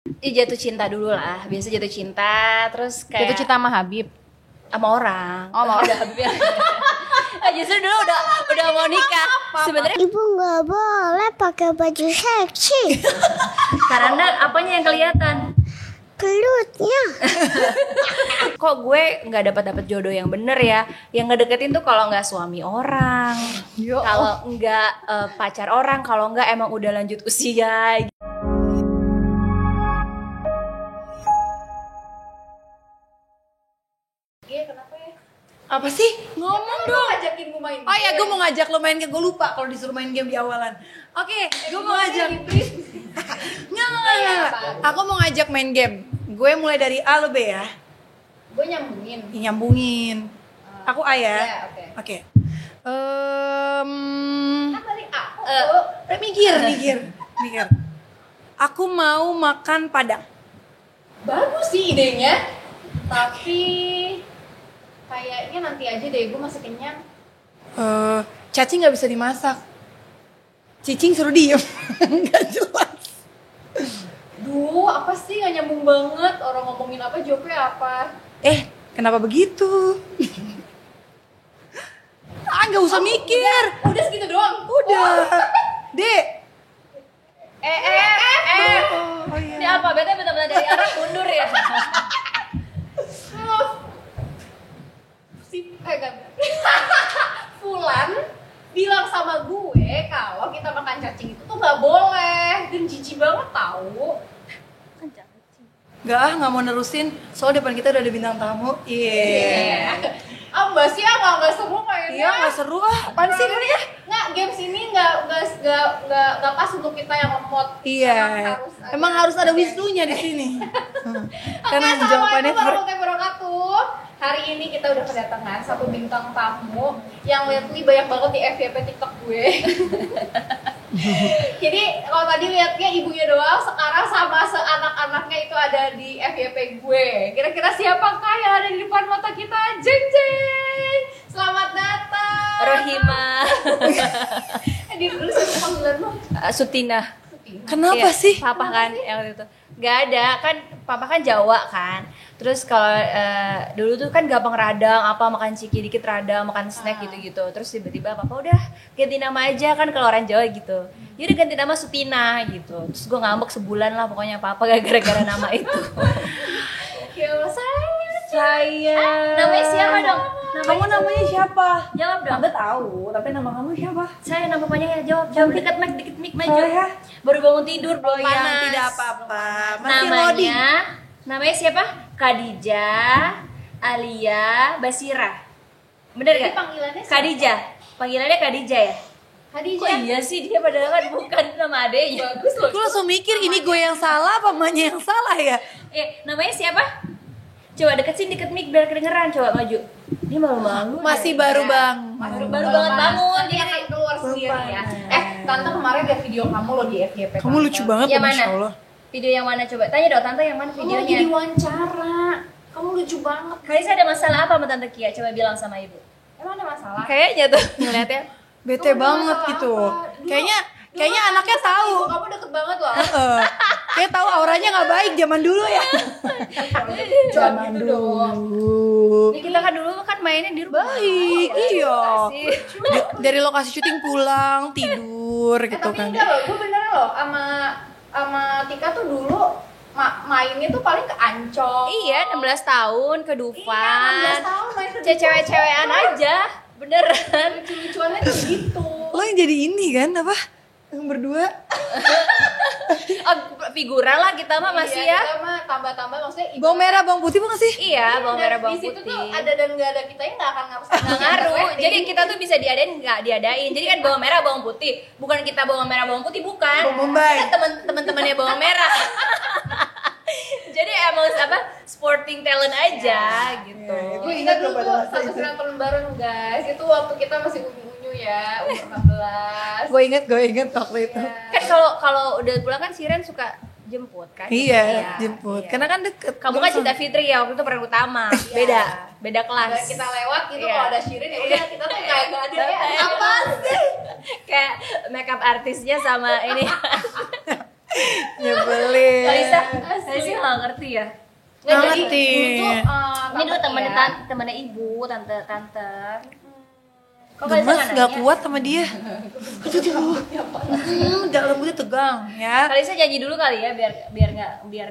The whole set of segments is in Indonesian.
Jatuh cinta dulu lah, biasa jatuh cinta, terus kayak Jatuh cinta sama Habib. sama orang. Oh, sama orang. Udah Habib ya. Justru dulu udah mau nikah. Sebenarnya Ibu nggak boleh pakai baju seksi. karena apanya yang kelihatan? Pelutnya. Kok gue nggak dapat jodoh yang bener ya? Yang ngedeketin tuh kalau nggak suami orang, kalau nggak pacar orang, kalau nggak emang udah lanjut usia. Kenapa ya? Apa sih? Ngomong dong. Ngajakin gue main. Oh ya, gue mau ngajak lo main game. Gue lupa kalau disuruh main game di awalan. Oke, gue mau ngajak. Nggak. Aku mau ngajak main game. Gue mulai dari A lo B ya. Gue nyambungin. Nyambungin. Aku A ya. Ya, oke. Oke. Tadi A. Mikir. Aku mau makan Padang. Bagus sih idenya. Tapi kayaknya nanti aja deh, gue masih kenyang. Cacing nggak bisa dimasak. Cicing suruh diem. Nggak jelas. Duh, apa sih gak nyambung banget? Orang ngomongin apa, jawabnya apa? Kenapa begitu? Nggak usah mikir. Udah segitu doang? Udah. Dek. Oh iya. Ini apa? Bener-bener dari arah mundur ya? Fulan bilang sama gue kalau kita makan cacing itu tuh nggak boleh dan jijik banget tahu. Nggak mau nerusin. Soal depan kita udah ada bintang tamu. Iya. Mbak sih nggak seru kayaknya. Iya, nggak seru Apaan sih ini ya? Nggak, games ini nggak pas untuk kita yang lemot. Iya. Emang harus ada Wisnunya di sini. Karena jawabannya Assalamualaikum warahmatullahi wabarakatuh. Hari ini kita udah kedatangan satu bintang tamu yang lately banyak banget di FYP TikTok gue. Jadi kalau tadi lihatnya ibunya doang, sekarang sama seanak-anaknya itu ada di FYP gue. Kira-kira siapakah yang ada di depan mata kita? Jeng jeng. Selamat datang. Rohima. Di dulu satu panggilan lo. Sutina. Kenapa Iya, sih? Papa kan yang waktu itu. Gak ada kan, papa kan Jawa kan. Terus kalau dulu tuh kan gampang radang, apa makan ciki dikit radang, makan snack gitu-gitu. Terus tiba-tiba papa udah ganti nama aja kan kalau orang Jawa gitu. Yaudah ganti nama Sutina gitu. Terus gue ngambek sebulan lah pokoknya papa gara-gara nama itu. Ya Allah, Saya. Namanya siapa dong? Kamu namanya siapa? Jawab dong. Tante tahu, tapi nama kamu siapa? Saya nama panjangnya jawab. Deket mic maju. Soleha. Baru bangun tidur belum Yang panas. tidak apa-apa. Masih loading. Namanya siapa? Khadijah Alia Basira. Bener Jadi gak? panggilannya siapa? Khadijah. Panggilannya Khadijah ya? Khadijah. Kok iya sih dia padahal kan bukan nama adenya. Bagus loh. Gue langsung mikir ini gue yang salah apa emaknya yang salah ya? Namanya siapa? Coba deket sini, deket mic biar kedengeran. Coba maju. Dia malu-malu. Masih baru bang. Baru banget bangun. Nanti akan keluar sendiri ya. Tante kemarin lihat video kamu lo di FYP. Kamu lucu banget, Yang Masya mana? Allah. Video yang mana coba? Tanya dong tante yang mana Kamu lagi videonya. diwawancara. Kamu lucu banget. Kalisa ada masalah apa sama tante Kia? Coba bilang sama ibu. Emang ada masalah? Kayaknya tuh ngeliatnya. Bete Kamu banget masalah gitu. apa? Kayaknya anaknya tahu. Ibu kamu deket banget loh. Kayak tahu auranya nggak baik zaman dulu ya. Zaman dulu. Ini kita kan dulu kan mainnya di rumah. Baik, iya. Sih. Dari lokasi syuting pulang tidur gitu Tapi kan. enggak loh, gue beneran loh sama Tika tuh dulu mainnya tuh paling ke Ancol. Iya, 16 tahun ke Iya, Dufan. 16 tahun main ke Cewek-cewekan aja. Beneran. Lucu-lucuannya tuh gitu. Lo yang jadi ini kan apa? Yang berdua. Oh, figuran lah kita mah masih Iya, ya. kita mah tambah-tambah maksudnya Bawang merah, bawang putih bukan sih? Iya, bawang merah, Dan bawang di situ putih. tuh ada dan nggak ada kita nggak akan ngaruh Nggak ngaruh. Jadi kita tuh bisa diadain nggak diadain. Jadi kan bawang merah, bawang putih. Bukan kita bawang merah, bawang putih bukan. Bawang bombay. Kita teman-temannya bawang merah. Jadi emang apa sporting talent aja gitu. Gue ingat dulu tuh satu sinetron bareng guys. Itu waktu kita masih unyu-unyu ya, umur 16. Gue inget waktu itu. Kan kalau udah pulang kan Siren suka jemput kan? Iya, jemput. Iya. Karena kan deket. Kamu kan Cinta Fitri ya, waktu itu peran utama. Beda kelas. Dan kita lewat gitu Iya. kalau ada Shirin ya udah kita tuh kayak nggak ada ya. Apa sih? Kayak makeup artisnya sama ini. Nyebelin. Kalisa nggak ngerti ya. Nggak ngerti. Ini dulu temennya ibu, tante. Kok Kalisa Gemes nggak nanya? kuat sama dia. Aduh, dalam lembutnya tegang ya. Kalisa nyanyi dulu kali ya biar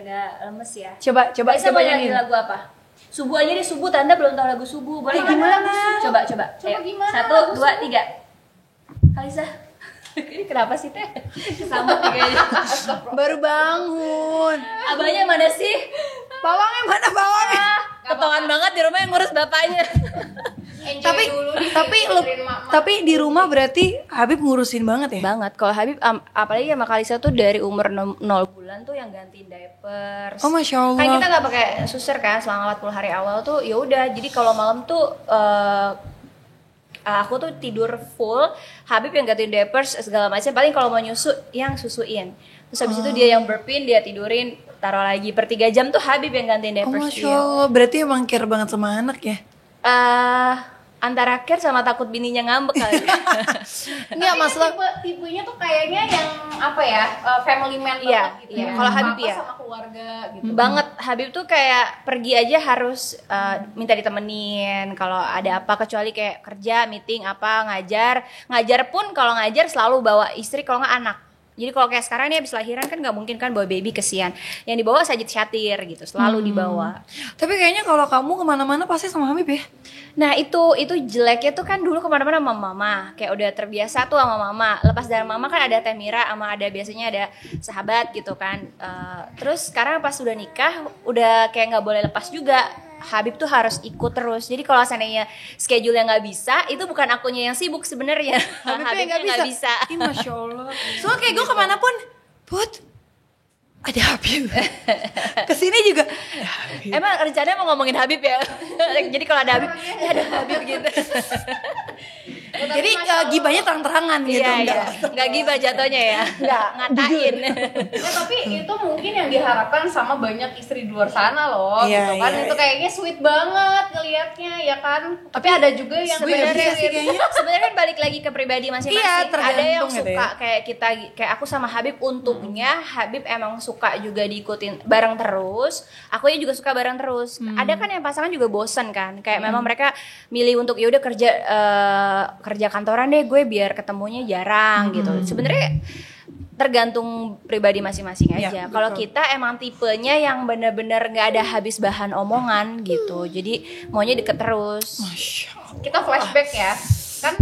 nggak lemes ya. Coba Kalisa mau nyanyi nyanyiin. lagu apa? Subuh aja deh, Subuh. Tanda belum tahu lagu Subuh. Boleh Gimana? Coba. Ayo. Gimana? 1, 2, 3. Kalisa. Ini kenapa sih teh? Kesambut nih kayaknya. Baru bangun. Abahnya mana sih? Bawangnya mana bawangnya? Ketahuan banget di rumah yang ngurus bapaknya. Tapi di rumah berarti Habib ngurusin banget ya? Banget. Kalau Habib apalagi sama Kalisa tuh dari umur 0 bulan tuh yang gantiin diapers. Oh, Masya Allah. Kan kita nggak pakai suster kan selama 40 hari awal tuh ya udah. Jadi kalau malam tuh aku tuh tidur full, Habib yang gantiin diapers segala macam. Paling kalau mau nyusu yang susuin. Terus habis itu dia yang burpin, dia tidurin, taruh lagi per 3 jam tuh Habib yang gantiin Oh, diapers Masya Allah. Berarti emang care banget sama anak ya? Antara care sama takut bininya ngambek kali. Enggak, masalah. Tipenya tuh kayaknya yang apa ya, family man Iya, banget gitu iya. ya. Kalau Habib Apa ya. sama keluarga gitu. Banget. Habib tuh kayak pergi aja harus minta ditemenin kalau ada apa, kecuali kayak kerja, meeting apa, ngajar pun kalau ngajar selalu bawa istri kalau nggak anak. Jadi kalau kayak sekarang nih habis lahiran kan nggak mungkin kan bawa baby, kesian. Yang dibawa sajid syatir gitu, selalu dibawa. Tapi kayaknya kalau kamu kemana-mana pasti sama Habib ya? Nah itu jeleknya tuh kan dulu kemana-mana sama mama, kayak udah terbiasa tuh sama mama. Lepas dari mama kan ada Temira sama ada biasanya ada sahabat gitu kan. Terus sekarang pas udah nikah udah kayak nggak boleh lepas juga. Habib tuh harus ikut terus. Jadi kalau seandainya schedule-nya nggak bisa, itu bukan akunya yang sibuk sebenarnya. Habibnya nggak bisa. Ih, Masya Allah. Soalnya kayak gue kemana pun, Put, ada Habib. Kesini juga. Ada Habib. Emang rencananya mau ngomongin Habib ya? Jadi kalau ada Habib, ya ada Habib gitu. Jadi gibahnya terang-terangan gitu. Iya. Nggak gibah jatuhnya ya. Nggak, Ngatain. Ya, tapi itu mungkin yang diharapkan sama banyak istri di luar sana loh, Iya, gitu kan. iya, Itu kayaknya sweet banget ngelihatnya ya kan. Tapi ada juga yang Sebenarnya sih kayaknya. sebenarnya kan balik lagi ke pribadi masing-masing. Iya, Ada tergantung yang gitu suka ya. kayak kita, kayak aku sama Habib untungnya Habib emang suka juga diikutin bareng terus. Akunya juga suka bareng terus. Ada kan yang pasangan juga bosen kan. Kayak memang mereka milih untuk ya udah kerja kantoran deh gue biar ketemunya jarang gitu. Sebenarnya tergantung pribadi masing-masing aja. Iya, Kalau betul. kita emang tipenya yang bener-bener nggak ada habis bahan omongan gitu. Jadi maunya deket terus. Masya Allah. kita flashback ya. Kan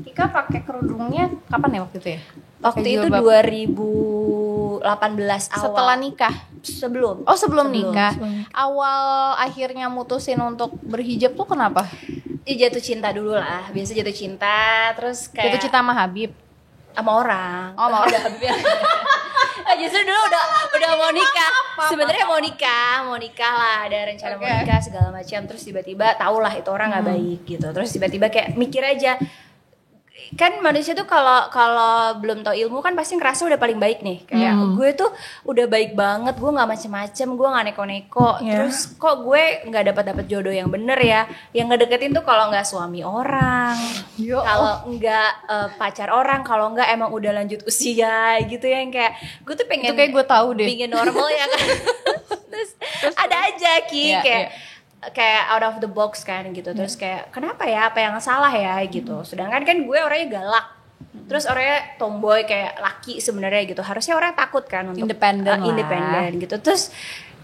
Tika pakai kerudungnya kapan ya waktu itu ya? Waktu Pakai itu jilbab. 2018 awal. Setelah nikah. Sebelum. Oh, sebelum nikah. sebelum Awal akhirnya mutusin untuk berhijab tuh kenapa? Ya, jatuh cinta dulu lah. Biasa jatuh cinta, terus kayak Jatuh cinta sama Habib. sama orang. Oh, sama Udah Habibnya. Justru dulu udah mau nikah. Sebenarnya mau nikah lah, ada rencana mau Oke. nikah segala macam. Terus tiba-tiba tahulah itu orang nggak baik gitu. Terus tiba-tiba kayak mikir aja. Kan manusia tuh kalau belum tahu ilmu kan pasti ngerasa udah paling baik nih. Kayak gue tuh udah baik banget, gue nggak macem-macem, gue nggak neko-neko. Ya. Terus kok gue nggak dapat jodoh yang bener ya? Yang ngedeketin tuh kalau nggak suami orang, kalau nggak pacar orang, kalau nggak emang udah lanjut usia gitu ya. Yang kayak gue tuh pengen, Itu kayak gue tahu deh. pengen normal ya kan. Terus ada aja Ki Iya, kayak iya. kayak out of the box kan gitu. Terus kayak kenapa ya, apa yang salah ya gitu. Sedangkan kan gue orangnya galak, terus orangnya tomboy kayak laki sebenarnya gitu. Harusnya orang takut kan untuk Independen lah. independen gitu. Terus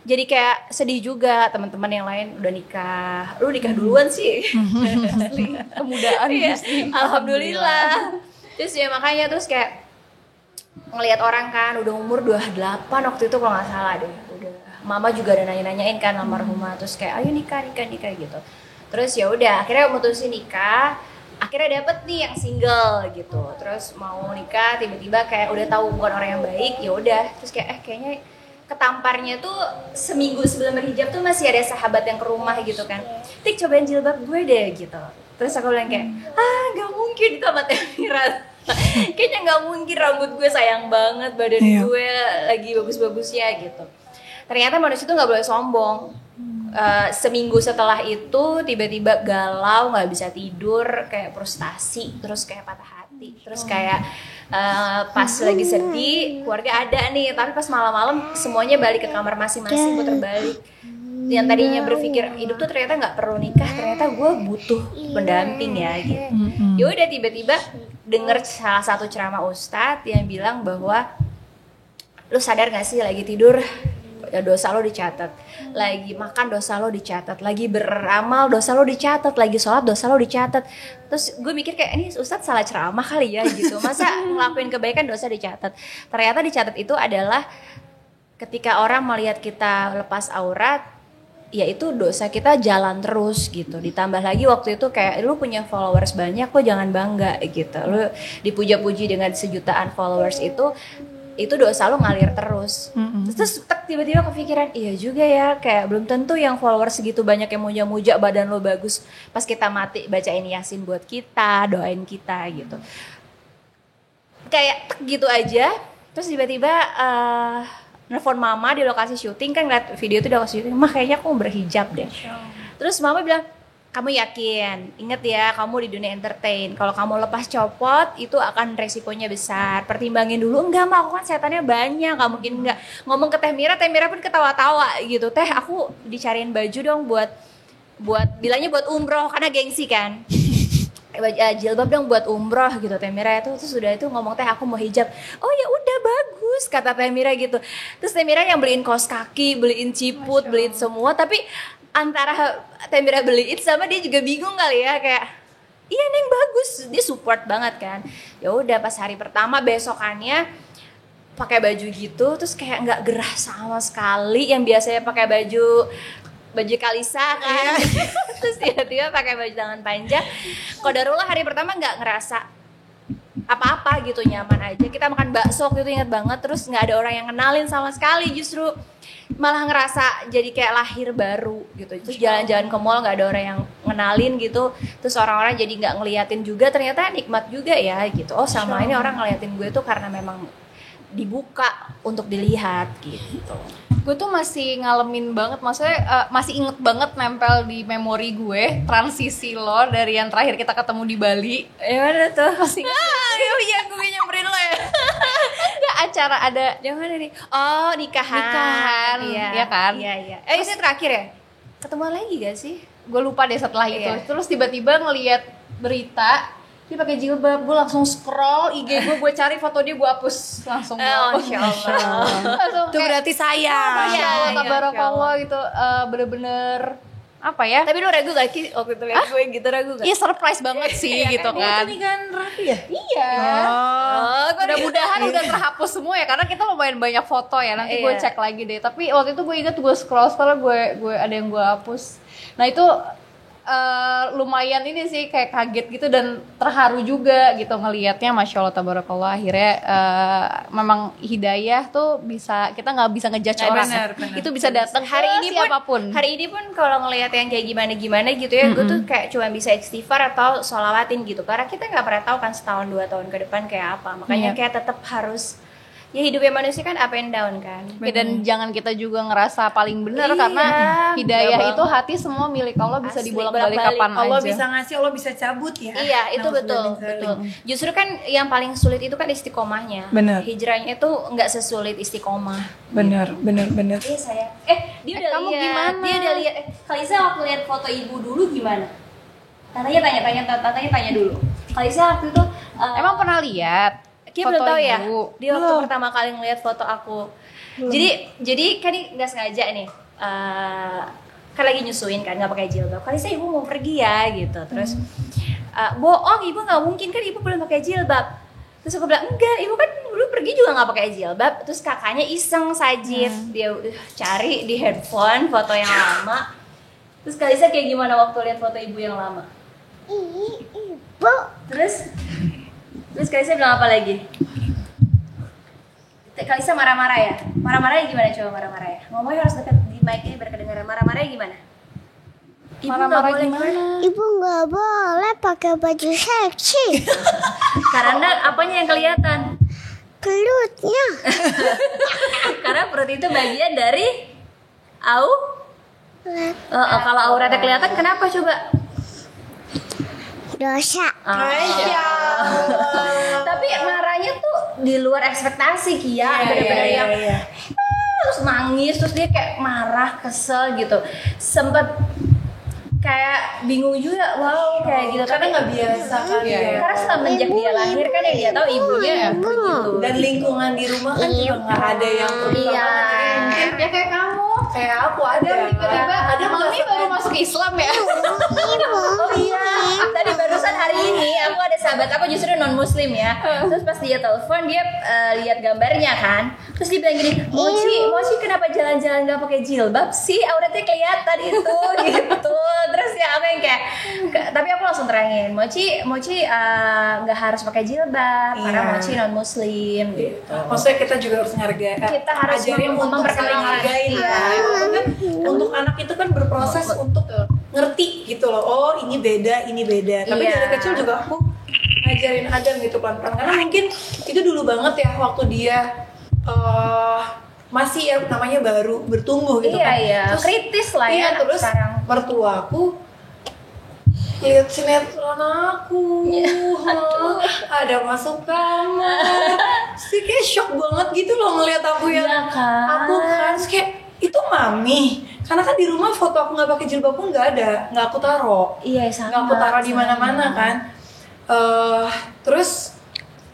jadi kayak sedih juga, teman-teman yang lain udah nikah, lu nikah duluan sih. Asli. Kemudaan Iya, Gusti. alhamdulillah. Terus ya makanya terus kayak ngelihat orang kan udah umur 28 waktu itu kalau nggak salah deh. Udah mama juga ada nanya-nanyain kan almarhumah, terus kayak ayo nikah gitu. Terus ya udah akhirnya mutusin nikah. Akhirnya dapet nih yang single gitu. Terus mau nikah tiba-tiba kayak udah tahu bukan orang yang baik, ya udah. Terus kayak kayaknya ketamparnya tuh seminggu sebelum berhijab tuh masih ada sahabat yang ke rumah gitu kan. Tik cobain jilbab gue deh gitu. Terus aku bilang kayak gak mungkin sama Temira. Kayaknya gak mungkin, rambut gue sayang banget, badan Iya. gue lagi bagus-bagusnya gitu. ternyata manusia itu nggak boleh sombong. Seminggu setelah itu tiba-tiba galau, nggak bisa tidur, kayak frustasi, terus kayak patah hati, terus kayak pas lagi sedih keluarga ada nih, tapi pas malam-malam semuanya balik ke kamar masing-masing, puter balik. Yang tadinya berpikir hidup tuh ternyata nggak perlu nikah, ternyata gue butuh pendamping ya gitu. Ya udah tiba-tiba denger salah satu ceramah ustadz yang bilang bahwa lu sadar gak sih lagi tidur dosa lo dicatat, lagi makan dosa lo dicatat, lagi beramal dosa lo dicatat, lagi sholat dosa lo dicatat. Terus gue mikir kayak ini ustadz salah ceramah kali ya gitu, masa ngelakuin kebaikan dosa dicatat. Ternyata dicatat itu adalah ketika orang melihat kita lepas aurat, ya itu dosa kita jalan terus gitu. Ditambah lagi waktu itu kayak lu punya followers banyak, lo jangan bangga gitu. Lu dipuja-puji dengan sejutaan followers itu dosa lo ngalir terus. Terus tiba-tiba kepikiran, iya juga ya, kayak belum tentu yang followers segitu banyak yang muja-muja badan lo bagus, pas kita mati bacain Yasin buat kita, doain kita gitu. Kayak gitu aja. Terus tiba-tiba nelfon mama di lokasi syuting, kan ngeliat video itu di lokasi syuting, mah kayaknya aku mau berhijab deh. Terus mama bilang, kamu yakin? Ingat ya, kamu di dunia entertain. Kalau kamu lepas copot, itu akan resikonya besar. Pertimbangin dulu. Enggak, mah aku kan setannya banyak, gak mungkin enggak. Ngomong ke Teh Mira pun ketawa-tawa gitu. Teh, aku dicariin baju dong buat bilangnya buat umroh, karena gengsi kan. Jilbab dong buat umroh gitu. Teh Mira itu terus sudah itu ngomong, Teh aku mau hijab. Oh ya udah bagus, kata Teh Mira gitu. Terus Teh Mira yang beliin kaos kaki, beliin ciput, beliin semua, tapi antara Teh Mira beliin sama dia juga bingung kali ya, kayak iya Neng bagus, dia support banget kan. Ya udah pas hari pertama besokannya pakai baju gitu, terus kayak nggak gerah sama sekali. Yang biasanya pakai baju Kalisa kan, terus tiba-tiba pakai baju tangan panjang. Qadarullah hari pertama nggak ngerasa apa-apa gitu, nyaman aja. Kita makan bakso gitu, ingat banget. Terus nggak ada orang yang kenalin sama sekali, justru malah ngerasa jadi kayak lahir baru gitu. Terus jalan-jalan ke mall nggak ada orang yang ngenalin gitu. Terus orang-orang jadi nggak ngeliatin juga, ternyata nikmat juga ya gitu. Oh sama ini orang ngeliatin gue tuh karena memang dibuka untuk dilihat gitu. Gue tuh masih ngalamin banget, maksudnya masih inget banget, nempel di memori gue transisi lo dari yang terakhir kita ketemu di Bali. Gimana tuh? Masih inget? Iya gue nyamperin lo ya. Enggak, acara ada yang mana nih? Oh nikahan. Iya kan? Iya. Itu terakhir ya? Ketemuan lagi gak sih? Gue lupa deh setelah itu. Iya. Terus tiba-tiba ngelihat berita dia pakai jilbab, gue langsung scroll IG gue cari foto dia, gue hapus langsung. Masya Allah. Itu berarti saya. Masya Allah, Iya, tabarakallah gitu, bener-bener apa ya? Tapi lu ragu gak sih waktu itu liat gue gitu, ragu gak? Iya surprise banget sih gitu kan. Ini kan Raffi ya? Iya. Mudah-mudahan udah terhapus semua ya, karena kita lumayan banyak foto ya. Nanti gue cek lagi deh. Tapi waktu itu gue ingat gue scroll gue ada yang gue hapus. Nah itu lumayan ini sih, kayak kaget gitu dan terharu juga gitu ngelihatnya. Masya Allah tabarakallah, akhirnya memang hidayah tuh bisa, kita nggak bisa ngejudge orang. Bener. Itu bisa datang Hari ini pun kalau ngelihat yang kayak gimana gitu ya, gue tuh kayak cuma bisa istighfar atau sholawatin gitu, karena kita nggak pernah tahu kan setahun 2 tahun ke depan kayak apa. Makanya kayak tetap harus, ya hidupnya manusia kan up and down kan. Dan jangan kita juga ngerasa paling benar, karena hidayah itu hati semua milik Allah, bisa dibolak-balik kapan Allah aja. bisa ngasih, Allah bisa cabut ya. Iya itu betul. Justru kan yang paling sulit itu kan istiqomahnya. Bener. Hijrahnya itu nggak sesulit istiqomah. Bener. Iya saya. Dia udah kamu lihat. gimana? Dia udah lihat. Kalisa waktu lihat foto ibu dulu gimana? Tanya dulu. Kalisa waktu itu Emang pernah lihat? Dia belum tahu ya. ibu. Dia waktu pertama kali ngeliat foto aku. Jadi kan ini nggak sengaja nih. Kan lagi nyusuin kan, nggak pakai jilbab. Kalisa ibu mau pergi ya gitu. Terus bohong, ibu nggak mungkin kan, ibu belum pakai jilbab. Terus aku bilang enggak, ibu kan dulu pergi juga nggak pakai jilbab. Terus kakaknya iseng sajid, dia cari di handphone foto yang lama. Terus Kalisa kayak gimana waktu lihat foto ibu yang lama? Ibu. Terus Kalisa bilang apa lagi? Kalisa marah-marah ya? Marah-marahnya gimana, coba marah-marah ya? Ngomongnya harus dekat di mic ini biar kedengaran. Marah-marahnya gimana? Ibu Marah-marah nggak boleh gimana? Ibu nggak boleh pakai baju seksi. Karena apanya yang kelihatan? Pelutnya. Karena perut itu bagian dari Au? Kalau auratnya kelihatan kenapa coba? Dosa. Tapi marahnya tuh di luar ekspektasi Kia, bener-bener yang terus nangis, terus dia kayak marah, kesel gitu. Sempet kayak bingung juga, wow kayak gitu. Karena nggak biasa kan. Karena semenjak dia lahir kan yang dia tahu ibunya begitu. Dan lingkungan di rumah kan juga nggak ada yang Iya. Ya kayak kamu. kayak aku ada Tiba-tiba ada mami baru masuk Islam ya. Oh iya, tadi barusan hari ini aku ada sahabat aku justru non muslim ya. Terus pas dia telepon dia lihat gambarnya kan. Terus dia bilang gini, Mochi kenapa jalan-jalan nggak pakai jilbab sih? Auratnya kelihatan itu gitu. Terus ya aku yang kayak, tapi aku langsung terangin, Mochi nggak harus pakai jilbab karena Mochi non muslim gitu. Maksudnya kita juga harus menghargai. Kita harus ajarin untuk saling menghargai kan. Untuk anak itu kan berproses untuk ngerti gitu loh. Oh ini beda. Tapi dari kecil juga aku ngajarin Adam gitu pelan-pelan. Karena mungkin itu dulu banget ya waktu dia masih ya namanya baru bertumbuh gitu kan. Iya, Terus, kritis lah ya terus sekarang. mertuaku lihat sinetron aku, ada masuk kamar, sih kayak shock banget gitu loh ngelihat aku yang Iya kan? aku kan terus kayak itu mami, karena kan di rumah foto aku nggak pakai jilbab pun nggak ada, nggak aku taruh, Iya sama. nggak aku taruh di mana-mana kan, terus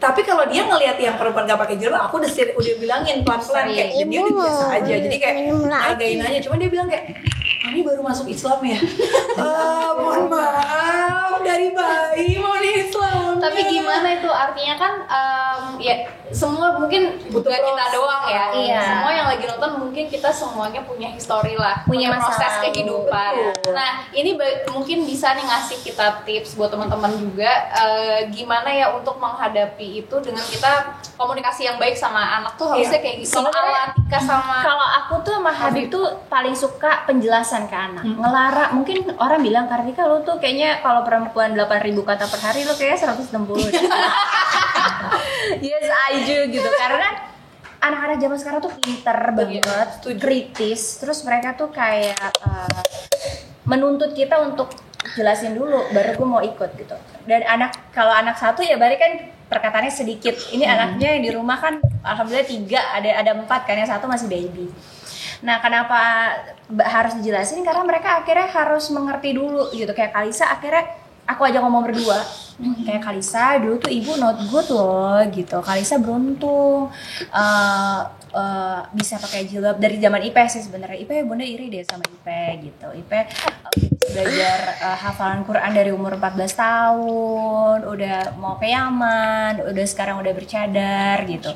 tapi kalau dia ngelihat yang perempuan gak pakai jilbab, aku udah bilangin pelan-pelan kayak dia udah biasa aja, jadi kayak hargain aja. Cuma dia bilang kayak, mami baru masuk Islam ya. Mohon maaf dari bayi mau di Islam. Tapi gimana itu artinya kan ya semua mungkin Butuh gak kita proses. doang ya. Iya. Semua yang lagi nonton mungkin kita semuanya punya histori lah, Punya proses masa lalu. kehidupan. Betul. Nah ini mungkin bisa nih ngasih kita tips buat teman-teman juga gimana ya untuk menghadapi itu dengan kita komunikasi yang baik sama anak tuh harusnya kayak gitu. Kalau Sebenarnya Alatika sama Kalau aku tuh sama Habib tuh paling suka penjelasan ke anak. Ngelarang, mungkin orang bilang Kartika lu tuh kayaknya kalau perempuan 8.000 kata per hari lu kayaknya 160. Yes, I do gitu. Karena anak-anak zaman sekarang tuh pinter banget, kritis. Terus mereka tuh kayak menuntut kita untuk jelasin dulu baru gue mau ikut gitu. Dan kalau anak satu ya balik kan perkataannya sedikit. Ini anaknya yang di rumah kan alhamdulillah 3, ada 4 kan, yang 1 masih baby. Nah kenapa harus dijelasin? Karena mereka akhirnya harus mengerti dulu gitu. Kayak Kalisa akhirnya aku aja ngomong berdua. Kayak Kalisa dulu tuh ibu not good loh gitu. Kalisa beruntung bisa pakai jilbab dari zaman Ipe sih sebenarnya. Ipe bunda iri deh sama Ipe gitu. Ipe belajar hafalan Quran dari umur 14 tahun, udah mau ke Yaman, udah sekarang udah bercadar gitu.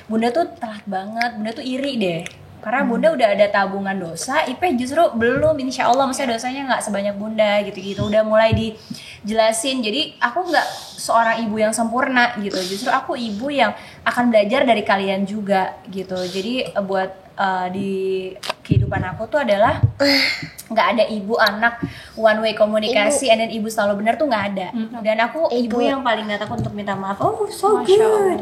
Bunda tuh telat banget, bunda tuh iri deh. Karena bunda udah ada tabungan dosa, Ipe justru belum, insya Allah maksudnya dosanya nggak sebanyak bunda gitu-gitu. Udah mulai dijelasin, jadi aku nggak seorang ibu yang sempurna gitu. Justru aku ibu yang akan belajar dari kalian juga gitu. Jadi buat di kehidupan aku tuh adalah nggak ada ibu anak one way komunikasi and then ibu selalu benar tuh nggak ada. Dan aku ibu yang paling nggak takut untuk minta maaf. Oh so good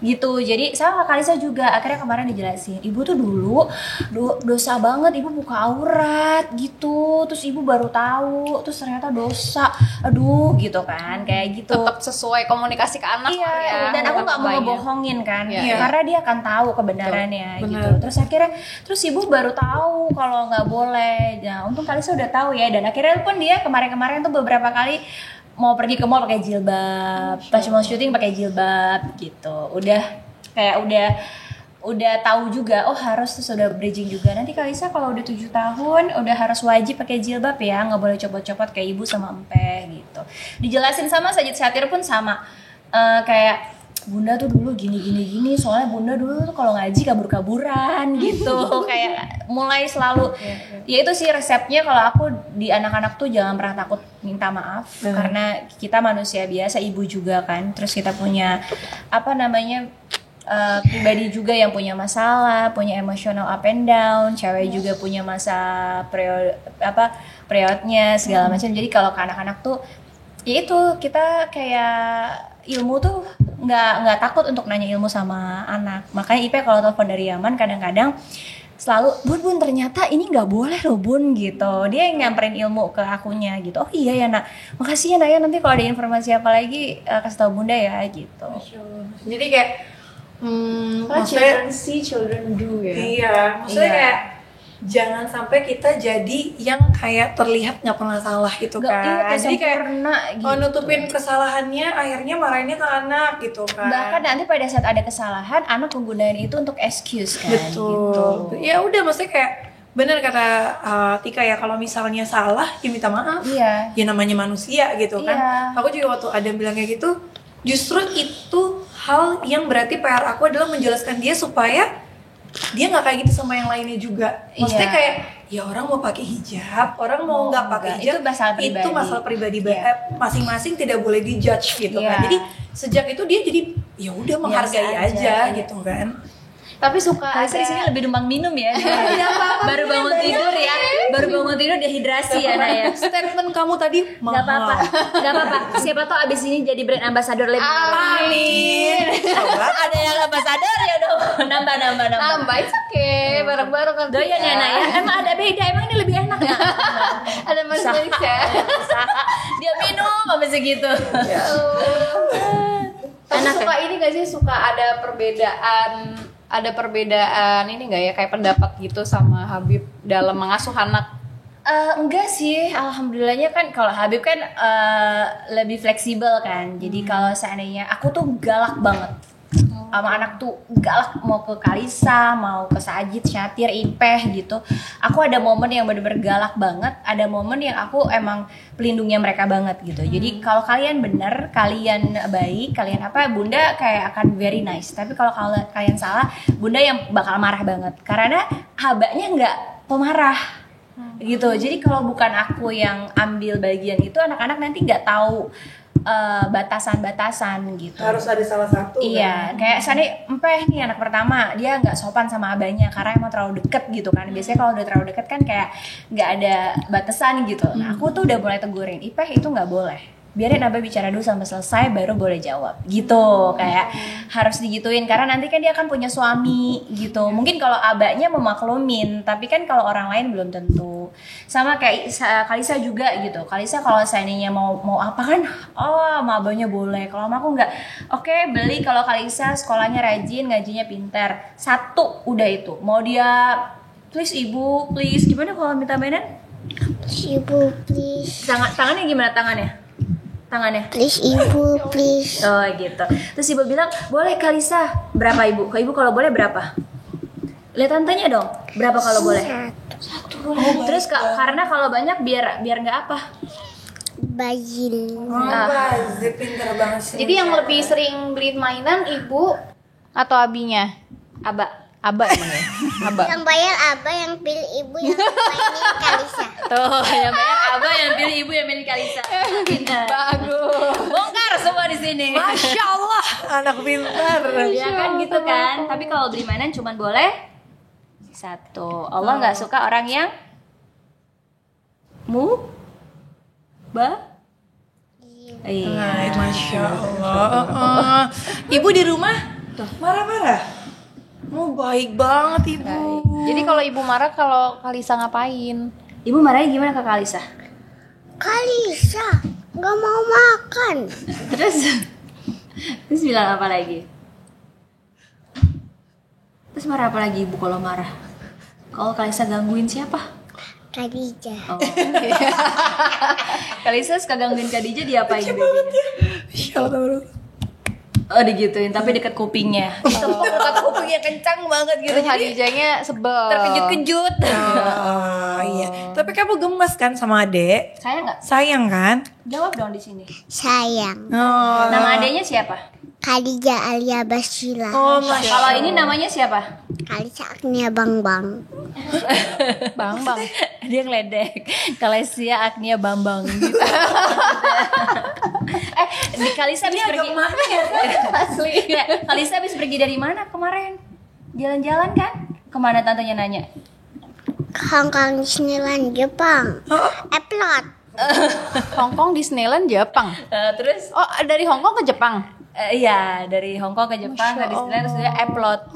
gitu. Jadi sama Kak Kalisa juga akhirnya kemarin dijelasin, ibu tuh dulu dosa banget, ibu buka aurat gitu, terus ibu baru tahu, terus ternyata dosa, aduh gitu kan, kayak gitu. tetap sesuai komunikasi ke anak Iya, lah ya. dan aku nggak mau Bapaknya. ngebohongin kan, Iya. karena dia akan tahu kebenarannya gitu. Terus akhirnya, ibu baru tahu kalau nggak boleh. Nah, untung Kalisa udah tahu ya, dan akhirnya pun dia kemarin-kemarin tuh beberapa kali mau pergi ke mall pakai jilbab, pas mau syuting pakai jilbab gitu. Udah kayak udah tahu juga, oh harus terus udah bridging juga. Nanti Kalisa kalau udah 7 tahun udah harus wajib pakai jilbab ya, nggak boleh copot-copot kayak ibu sama empe gitu. Dijelasin sama Sajid Satir pun sama, kayak bunda tuh dulu gini, soalnya bunda dulu tuh kalau ngaji kabur-kaburan gitu. Kayak mulai selalu, ya itu sih resepnya. Kalau aku di anak-anak tuh jangan pernah takut minta maaf, karena kita manusia biasa, ibu juga kan. Terus kita punya pribadi juga yang punya masalah, punya emotional up and down. Cewek juga punya masa periodnya segala macam. Jadi kalau ke anak-anak tuh ya itu, kita kayak ilmu tuh nggak takut untuk nanya ilmu sama anak. Makanya Ipe kalau telepon dari Yaman kadang-kadang selalu bun ternyata ini nggak boleh loh bun gitu. Dia yang nyamperin ilmu ke akunya gitu. Oh iya ya nak, makasih ya nak ya, nanti kalau ada informasi apa lagi kasih tahu bunda ya gitu. Jadi kayak Children see, children do ya. Iya, maksudnya Iya. kayak jangan sampai kita jadi yang kayak terlihat nggak pernah salah gitu Nggak, iya, kan. kayak Jadi kayak sempurna gitu. nutupin kesalahannya, akhirnya marahinnya ke anak gitu kan. Bahkan nanti pada saat ada kesalahan anak menggunakan itu untuk excuse kan. Betul. Gitu. Ya udah, maksudnya kayak bener kata Tika ya, kalau misalnya salah ya minta maaf. Iya. Ya namanya manusia gitu kan. Iya. Aku juga waktu ada bilang kayak gitu, justru itu hal yang berarti PR aku adalah menjelaskan dia supaya dia nggak kayak gitu sama yang lainnya juga. Maksudnya Iya. kayak ya orang mau pakai hijab, orang mau nggak pakai enggak. hijab, Itu masalah pribadi. itu masalah pribadi. Iya. Masing-masing tidak boleh dijudge gitu Iya. kan. Jadi sejak itu dia jadi ya udah menghargai Biasa aja, aja, iya. gitu kan. Tapi suka Kalisa di sini ada lebih numpang minum ya. Baru bangun tidur ya. Baru bangun tidur dehidrasi ya Naya. Statement kamu tadi mahal. Gak apa-apa, gak apa-apa. Siapa tahu abis ini jadi brand ambassador lebih. Amin. Coba. Ada yang ambassador ya dong. Nambah. nambah, it's okay, bareng-bareng kan. Doyan ya Naya. Emang ada beda. Emang ini lebih enak ya. Ada manis-manis ya. Dia minum sampai segitu. Tapi Enak suka ini gak sih, suka ada perbedaan ini gak ya, kayak pendapat gitu sama Habib dalam mengasuh anak? Enggak sih, alhamdulillahnya kan kalau Habib kan lebih fleksibel kan. Jadi kalau seandainya aku tuh galak banget sama anak tuh, galak mau ke Kalisa, mau ke Sajid, Syatir, Ipeh gitu. Aku ada momen yang bener-bener galak banget, ada momen yang aku emang pelindungnya mereka banget gitu. Jadi kalau kalian bener, kalian baik, kalian apa, bunda kayak akan very nice. Tapi kalau kalian salah, bunda yang bakal marah banget. Karena habaknya nggak pemarah gitu. Jadi kalau bukan aku yang ambil bagian itu, anak-anak nanti nggak tahu batasan-batasan gitu. Harus ada salah satu. Iya, kayak Sani Empeh nih anak pertama, dia nggak sopan sama abahnya karena emang terlalu deket gitu kan. Biasanya kalau udah terlalu deket kan kayak nggak ada batasan gitu. Nah aku tuh udah mulai tegurin, Ipeh itu nggak boleh. Biarin abah bicara dulu sampai selesai baru boleh jawab gitu. Kayak harus digituin karena nanti kan dia akan punya suami gitu. Mungkin kalau abahnya memaklumin, tapi kan kalau orang lain belum tentu. Sama kayak Kalisa juga gitu. Kalisa kalau seandainya mau apa kan, oh sama abahnya boleh. Kalau sama aku nggak. Oke, beli kalau Kalisa sekolahnya rajin, ngajinya pintar. Satu udah itu. Mau dia please ibu, please. Gimana kalau minta mainan? Ibu please. Tangannya gimana tangannya? Please ibu please. Oh gitu. Terus ibu bilang, boleh Kalisa. Berapa ibu? Ke ibu kalau boleh berapa? Lihat tantenya dong. Berapa kalau boleh? Satu. Terus karena kalau banyak biar nggak apa? Bajil. Bazir, pintar banget sih. Jadi yang lebih sering beliin mainan ibu atau abinya? Aba emang ya? Aba. Yang bayar apa, yang pilih ibu, yang mainin Kalisa. Tuh, yang banyak abah yang pilih ibu yang pilih Kalisa. Bagus. Bongkar semua di sini. Masya Allah, anak pintar. Ya kan gitu kan. Tapi kalau beli mainan cuman boleh satu. Allah nggak suka orang yang Iya. Masya Allah. Ibu di rumah marah-marah. Mau baik banget ibu. Jadi kalau ibu marah, kalau Kalisa ngapain? Ibu marahnya gimana ke Kalisa? Kalisa nggak mau makan. Terus bilang apa lagi? Terus marah apa lagi ibu kalau marah? Kalau Kalisa gangguin siapa? Khadijah. Oh. Kalisa suka gangguin Khadijah, diapain babynya? Masya Allah. Oh digituin, tapi dekat kupingnya. Tepuk dekat kupingnya kencang banget gitu. Terus Jadi Khadijahnya sebel. terkejut-kejut. Iya. Tapi kamu gemes kan sama adek? Saya nggak Sayang kan? jawab dong di sini. Sayang. Oh. Nama adanya siapa? Khadijah Alia Basila. Oh, Masya Kalau ini namanya siapa? Kalisa Agnia Bang. Bang. Dia ngeledek. Kalesia Agnia Bambang gitu. Di Kalisa habis pergi. Asli. Kalisa habis pergi dari mana kemarin? Jalan-jalan kan? Kemana tantenya nanya? Hong Kong Disneyland Jepang. Eplot. Hong Kong Disneyland Jepang. Terus Oh, dari Hong Kong ke Jepang. Iya, dari Hong Kong ke Jepang, ke Disneyland, terus dia upload.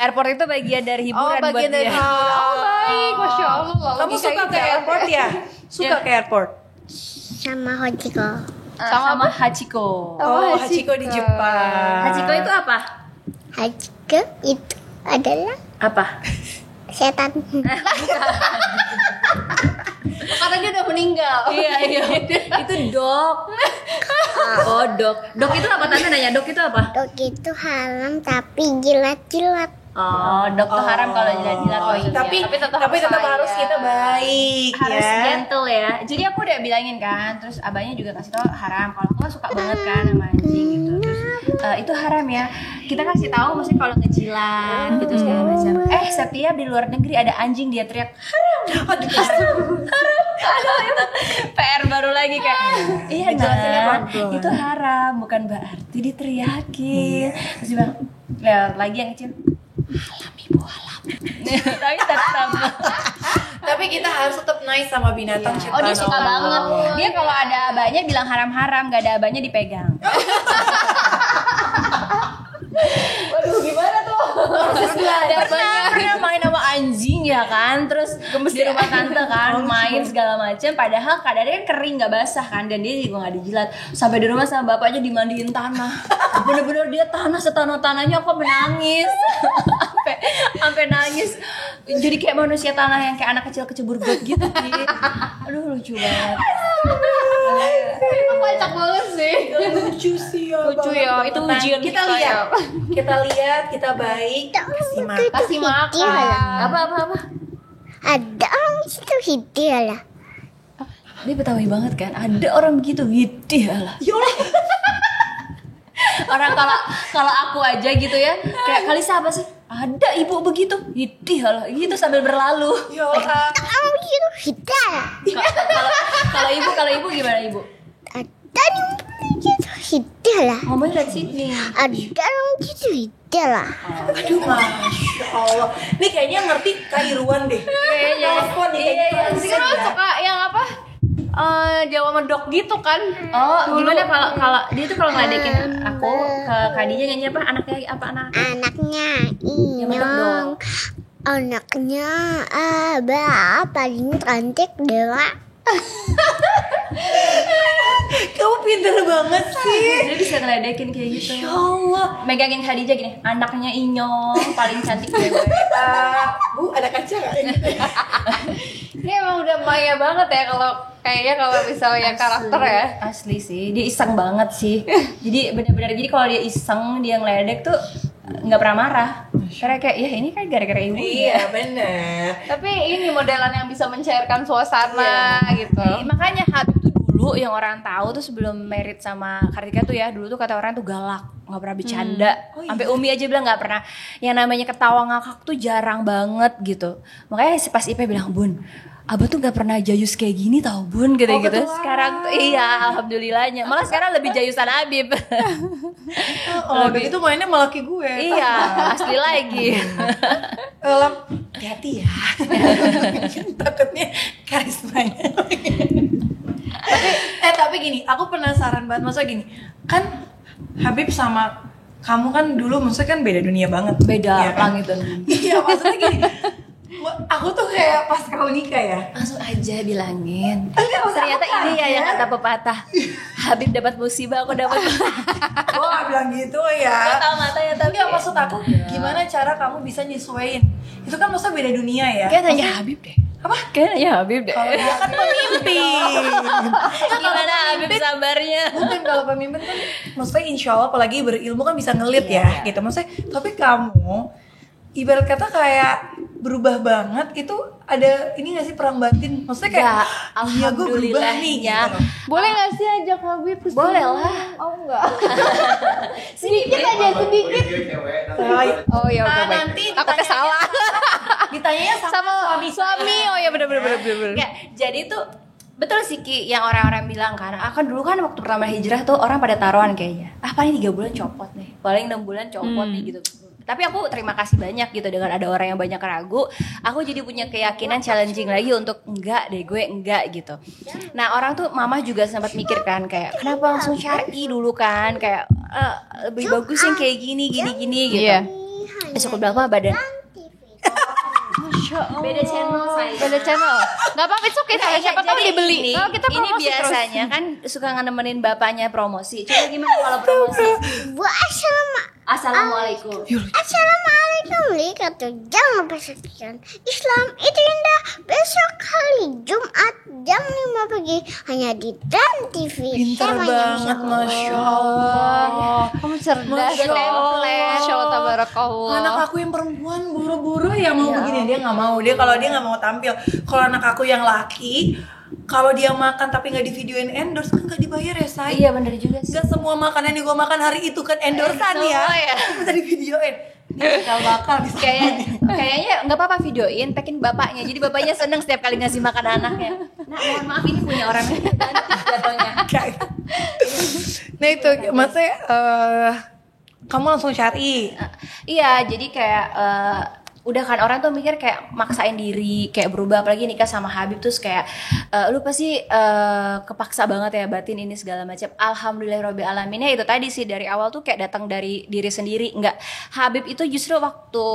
Airport itu bagian dari hiburan buat dia. Baik, Masya Allah. Kamu suka ke airport ya? Suka ke airport? Sama Hojiko. Sama Hachiko. Oh, Hachiko di Jepang. Hachiko itu apa? Hojiko itu adalah Apa? setan. Karena dia udah meninggal. Iya. Itu dog. Oh, dog. Dog itu apa? Tante nanya, dog itu apa? Dog itu haram tapi jilat-jilat. Oh, dog tuh haram kalau jilat-jilat. Tapi tetap harus kita baik Harus ya. gentle ya. Jadi aku udah bilangin kan, terus abahnya juga kasih tau haram. Kalau aku kan suka banget kan sama anjing gitu. Terus itu haram ya. Kita kasih tahu maksudnya kalau ngejilat gitu segala macam. Setiap di luar negeri ada anjing dia teriak haram. Aduh, itu PR baru lagi kayak iya nah, itu haram bukan berarti diteriakin. Terus dia bilang, ya lagi yang kecil alam ibu alam. Tapi tetap Tapi kita harus tetap nice sama binatang ciptaan. oh dia suka Allah. banget. Dia kalau ada abahnya bilang haram-haram, gak ada abahnya dipegang. Waduh, gimana tuh? Pernah main sama anjing ya kan, terus gemes di rumah tante kan, main segala macem. Padahal keadaannya kan kering nggak basah kan, dan dia juga nggak dijilat. Sampai di rumah sama bapaknya dimandiin tanah. Bener-bener dia tanahnya aku menangis, sampai nangis. Jadi kayak manusia tanah yang kayak anak kecil kecebur got gitu. Aduh lucu banget. Itu kocak banget sih. Lucu sih ya. Lucu ya, itu ujian Kita lihat, kita baik, kasih makan. Kasih makan. Apa? Ada orang itu hidih lah. Dia Betawi banget kan, ada orang begitu gitu lah. Ya Allah. Orang kalau aku aja gitu ya, kayak Kalisa apa sih? Ada ibu begitu, gitu lah, gitu sambil berlalu. Ya Allah. Orang itu hidih lah. Kalau ibu gimana ibu? Ada orang itu hidih lah. Ngomongnya dari sini. Ada orang itu hidih lah. Aduh, Masya Allah. Ini kayaknya ngerti Kak Irwan deh. Kayaknya. Telepon nih. Iya. Sih kan lo suka yang apa? Jawa Medok gitu kan. Oh, gimana kalau dia tuh kalau ngeladekin aku ke Kadija nyanyi apa? Anaknya Anaknya Medok dong. Anaknya paling cantik Dewa. Kamu pinter banget sih. Dia bisa ngeledekin kayak gitu. Ya Allah. Megangin Khadijah gini, anaknya Inyong paling cantik cewek. Bu, ada kaca nggak? Ini emang udah maya banget ya kalau misalnya karakter ya. Asli sih, dia iseng banget sih. Jadi benar-benar kalau dia iseng, dia ngeledek tuh nggak pernah marah. Karena kayak ya ini kan gara-gara ibu Iya, bener. Tapi ini modelan yang bisa mencairkan suasana gitu. Makanya Habib tuh dulu yang orang tahu tuh sebelum married sama Kartika tuh ya, dulu tuh kata orang tuh galak, nggak pernah bercanda. Sampai Umi aja bilang nggak pernah. Yang namanya ketawa ngakak tuh jarang banget gitu. Makanya pas Ipe bilang, "Bun, Abah tuh gak pernah jayus kayak gini tau Bun," gitu-gitu. Sekarang tuh iya alhamdulillahnya. Malah sekarang lebih jayusan Habib. Oh, udah gitu mainnya malah kayak gue. Iya, asli lagi. Lam, hati-hati ya. Takutnya karismanya. tapi gini, aku penasaran banget. Maksudnya gini, kan Habib sama kamu kan dulu maksudnya kan beda dunia banget. Beda ya kan? langit dan bumi. Iya, maksudnya gini. Aku tuh kayak pas kau nikah ya. Langsung aja bilangin. Ternyata Ternyata ini ya yang kata pepatah. Habib dapat musibah, aku dapat. Gue gak bilang gitu ya. Gak tahu matanya tapi. Enggak, maksud aku gimana cara kamu bisa nyesuaiin. Itu kan maksudnya beda dunia ya. Kayak tanya Habib deh. Apa? Kayak tanya Habib deh. Kalau dia kan pemimpin. Gimana Habib sabarnya? Mungkin kalau pemimpin kan maksudnya insya Allah apalagi berilmu kan bisa ngelit ya gitu. Maksudnya tapi kamu ibarat kata kayak berubah banget itu ada ini gak sih perang batin? Maksudnya kayak Ya, iya gue berubah nih alhamdulillahnya. gitu. Boleh gak sih ajak Habib ke sini? Boleh lah. Oh enggak. Sedikit aja, sedikit. Oh ya udah baik. Nanti Takutnya salah. Ditanyanya sama Suami. Oh ya bener. Nggak, jadi tuh betul sih Ki yang orang-orang bilang kan, kan dulu kan waktu pertama hijrah tuh orang pada taruhan kayaknya. Paling 3 bulan copot nih, paling 6 bulan copot nih gitu. Tapi aku terima kasih banyak gitu dengan ada orang yang banyak ragu. Aku jadi punya keyakinan challenging lagi untuk enggak deh gue enggak gitu. Nah orang tuh mama juga sempat mikir kan kayak kenapa langsung syar'i dulu kan kayak lebih bagus yang kayak gini gitu. Iya. Terus aku bilang apa badan Beda channel saya. Beda channel. Gak apa-apa, itu oke. Siapa tahu Jadi dibeli. ini, Kalau kita ini promosi biasanya kan suka nemenin bapaknya promosi. Coba gimana kalau promosi? Assalamualaikum. Assalamualaikum warahmatullahi. Jangan lupa saksikan Islam itu indah besok hari Jumat jam 5 pagi hanya di Trans TV. Pintar banget, Masya Allah. Kamu cerdas. Masya Allah. Masya Allah, tabarakallah. Anak aku yang perempuan buru-buru ya mau begini, dia nggak mau. Dia kalau dia nggak mau tampil. Kalau anak aku yang laki, kalau dia makan tapi nggak di videoin endorse kan nggak dibayar ya say. Iya bener juga sih. Gak semua makanan yang gue makan hari itu kan endorsean ya. Semua ya. Bisa di videoin. Dia gak bakal bisa. Kayaknya nggak apa-apa videoin, pekin bapaknya. Jadi bapaknya seneng setiap kali ngasih makan anaknya. Nah mohon maaf ini punya orang jatuhnya. Nah itu maksudnya kamu langsung cari. Iya, jadi kayak udah kan orang tuh mikir kayak maksain diri, kayak berubah, apalagi nikah sama Habib terus kayak lu pasti kepaksa banget ya batin ini segala macam. Alhamdulillahirabbil alamin. Ya itu tadi sih dari awal tuh kayak datang dari diri sendiri. Enggak, Habib itu justru waktu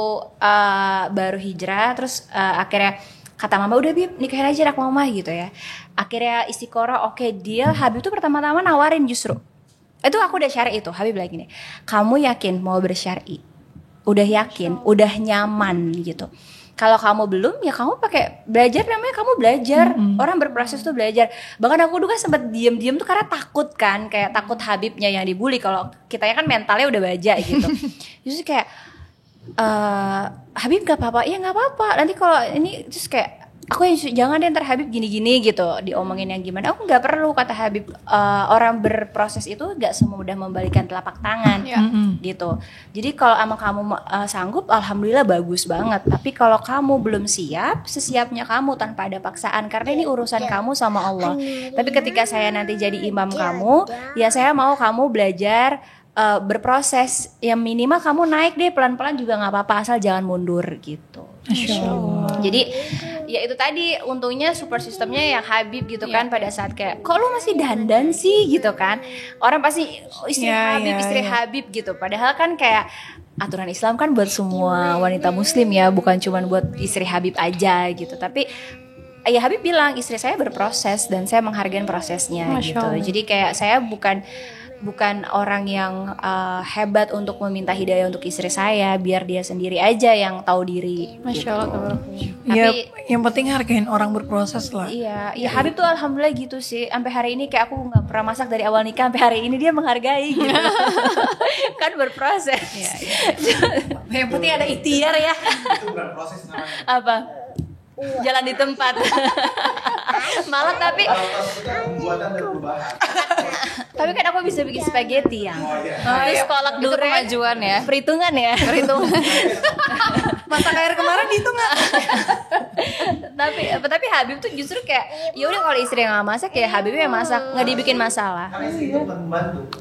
baru hijrah terus akhirnya kata mama udah Bib nikahin aja anak mama gitu ya. Akhirnya istiqoroh, oke deal. Habib tuh pertama-tama nawarin justru. Itu aku udah syar'i itu. Habib bilang gini, kamu yakin mau bersyar'i? Udah yakin, udah nyaman gitu. Kalau kamu belum, ya kamu pakai belajar, namanya kamu belajar. Orang berproses tuh belajar. Bahkan aku dulu kan sempat diem-diem tuh karena takut kan, kayak takut Habibnya yang dibully. Kalau kitanya kan mentalnya udah baja gitu. Justru kayak Habib gak apa-apa, ya gak apa-apa. Nanti kalau ini terus kayak aku yang jangan deh ntar Habib gini-gini gitu diomongin yang gimana. Aku nggak perlu kata Habib. Orang berproses itu nggak semudah membalikan telapak tangan gitu. Jadi kalau emang kamu sanggup, alhamdulillah bagus banget. Tapi kalau kamu belum siap, sesiapnya kamu tanpa ada paksaan. Karena ini urusan kamu sama Allah. Tapi ketika saya nanti jadi imam kamu, ya saya mau kamu belajar berproses. Yang minimal kamu naik deh pelan-pelan juga nggak apa-apa asal jangan mundur gitu. Masya Allah. Jadi ya itu tadi untungnya support sistemnya yang Habib gitu kan pada saat kayak kok lu masih dandan sih gitu kan. Orang pasti istri Habib, istri Habib gitu. Padahal kan kayak aturan Islam kan buat semua wanita muslim ya, bukan cuma buat istri Habib aja gitu. Tapi ya Habib bilang istri saya berproses dan saya menghargai prosesnya gitu. Jadi kayak saya bukan orang yang hebat untuk meminta hidayah untuk istri saya, biar dia sendiri aja yang tahu diri. Masya Allah. Ya, yang penting hargain orang berproses lah. Iya, ya Habib tuh alhamdulillah gitu sih. Sampai hari ini kayak aku nggak pernah masak dari awal nikah sampai hari ini dia menghargai gitu. Kan berproses. Iya. Yang penting ada ikhtiar ya. Itu bukan proses namanya. Apa? Jalan di tempat. Malah tapi Pembuatan dan perubahan. tapi kan aku bisa bikin spaghetti yang. Terus kolak Itu durian. kemajuan ya. Perhitungan ya. Perhitungan. Masak air kemarin dihitung nggak? tapi Habib tuh justru kayak ya udah kalau istri yang nggak masak ya Habib yang masak, nggak dibikin masalah. Karena istri itu membantu.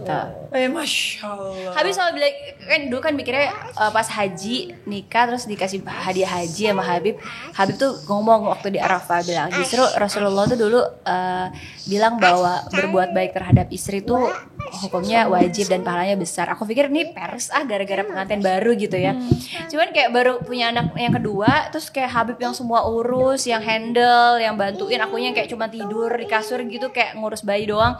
Masya Allah. Habib selalu bilang kan dulu kan mikirnya pas haji nikah terus dikasih hadiah haji sama Habib. Habib tuh ngomong waktu di Arafah bilang justru Rasulullah tuh dulu bilang bahwa berbuat baik terhadap istri tuh hukumnya wajib dan pahalanya besar. Aku pikir ini pers gara-gara pengantin baru gitu ya. Cuman kayak baru punya anak yang kedua terus kayak Habib yang semua urus, yang handle, yang bantuin, akunya kayak cuma tidur di kasur gitu kayak ngurus bayi doang.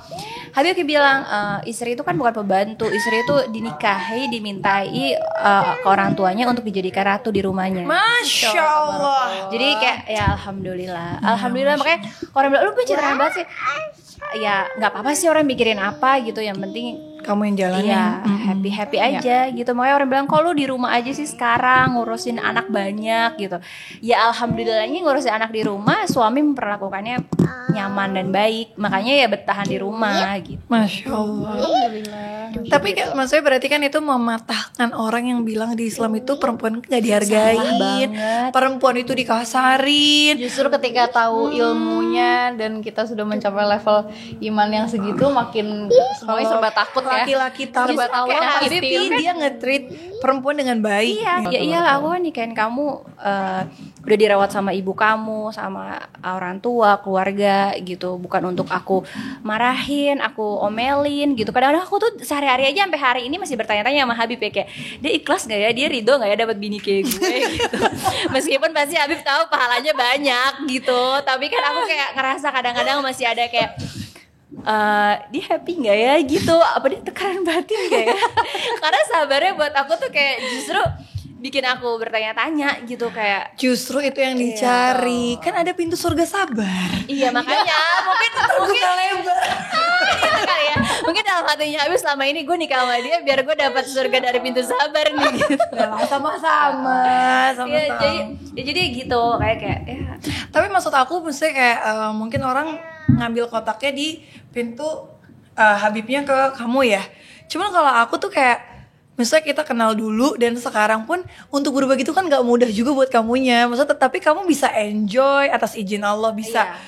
Habib kayak bilang istri itu kan bukan pembantu, istri itu dinikahi, dimintai ke orang tuanya untuk dijadikan ratu di rumahnya. Masya Allah. Jadi kayak ya alhamdulillah makanya orang bilang lu pencitraan banget sih. Ya nggak apa-apa sih orang mikirin apa gitu, yang penting Kamu yang jalanin. iya happy aja gitu. Makanya orang bilang kok lu di rumah aja sih sekarang ngurusin anak banyak gitu. Ya alhamdulillahnya ngurusin anak di rumah suami memperlakukannya nyaman dan baik, makanya ya bertahan di rumah gitu. Masya Allah. Tapi kan maksudnya berarti kan itu mematahkan orang yang bilang di Islam itu perempuan gak dihargain, perempuan itu dikasarin. Justru ketika tahu ilmunya dan kita sudah mencapai level iman yang segitu, makin semuanya serba takut laki-laki tampan Serba tapi positif. dia nge-treat perempuan dengan baik. Iya, gitu. ya iyalah aku kan nikahin kamu udah dirawat sama ibu kamu, sama orang tua, keluarga gitu. Bukan untuk aku marahin, aku omelin gitu. Kadang-kadang aku tuh sehari-hari aja sampai hari ini masih bertanya-tanya sama Habib ya, kayak dia ikhlas gak ya, dia ridho gak ya dapat bini kayak gue gitu. Meskipun pasti Habib tahu pahalanya banyak gitu, tapi kan aku kayak ngerasa kadang-kadang masih ada kayak dia happy nggak ya gitu, apa dia tekanan batin nggak ya? Karena sabarnya buat aku tuh kayak justru bikin aku bertanya-tanya gitu, kayak Justru itu yang dicari. Kan ada pintu surga sabar. iya makanya mungkin lebar. itu kali ya, mungkin dalam hatinya Habib selama ini gue nikah sama dia biar gue dapat surga dari pintu sabar nih gitu. Sama-sama. Ya, jadi gitu kayak ya. Tapi maksud aku maksudnya kayak mungkin orang ngambil kotaknya di pintu Habibnya ke kamu ya. Cuman kalau aku tuh kayak misalnya kita kenal dulu dan sekarang pun untuk berubah gitu kan gak mudah juga buat kamunya. Maksudnya tapi kamu bisa enjoy atas izin Allah, bisa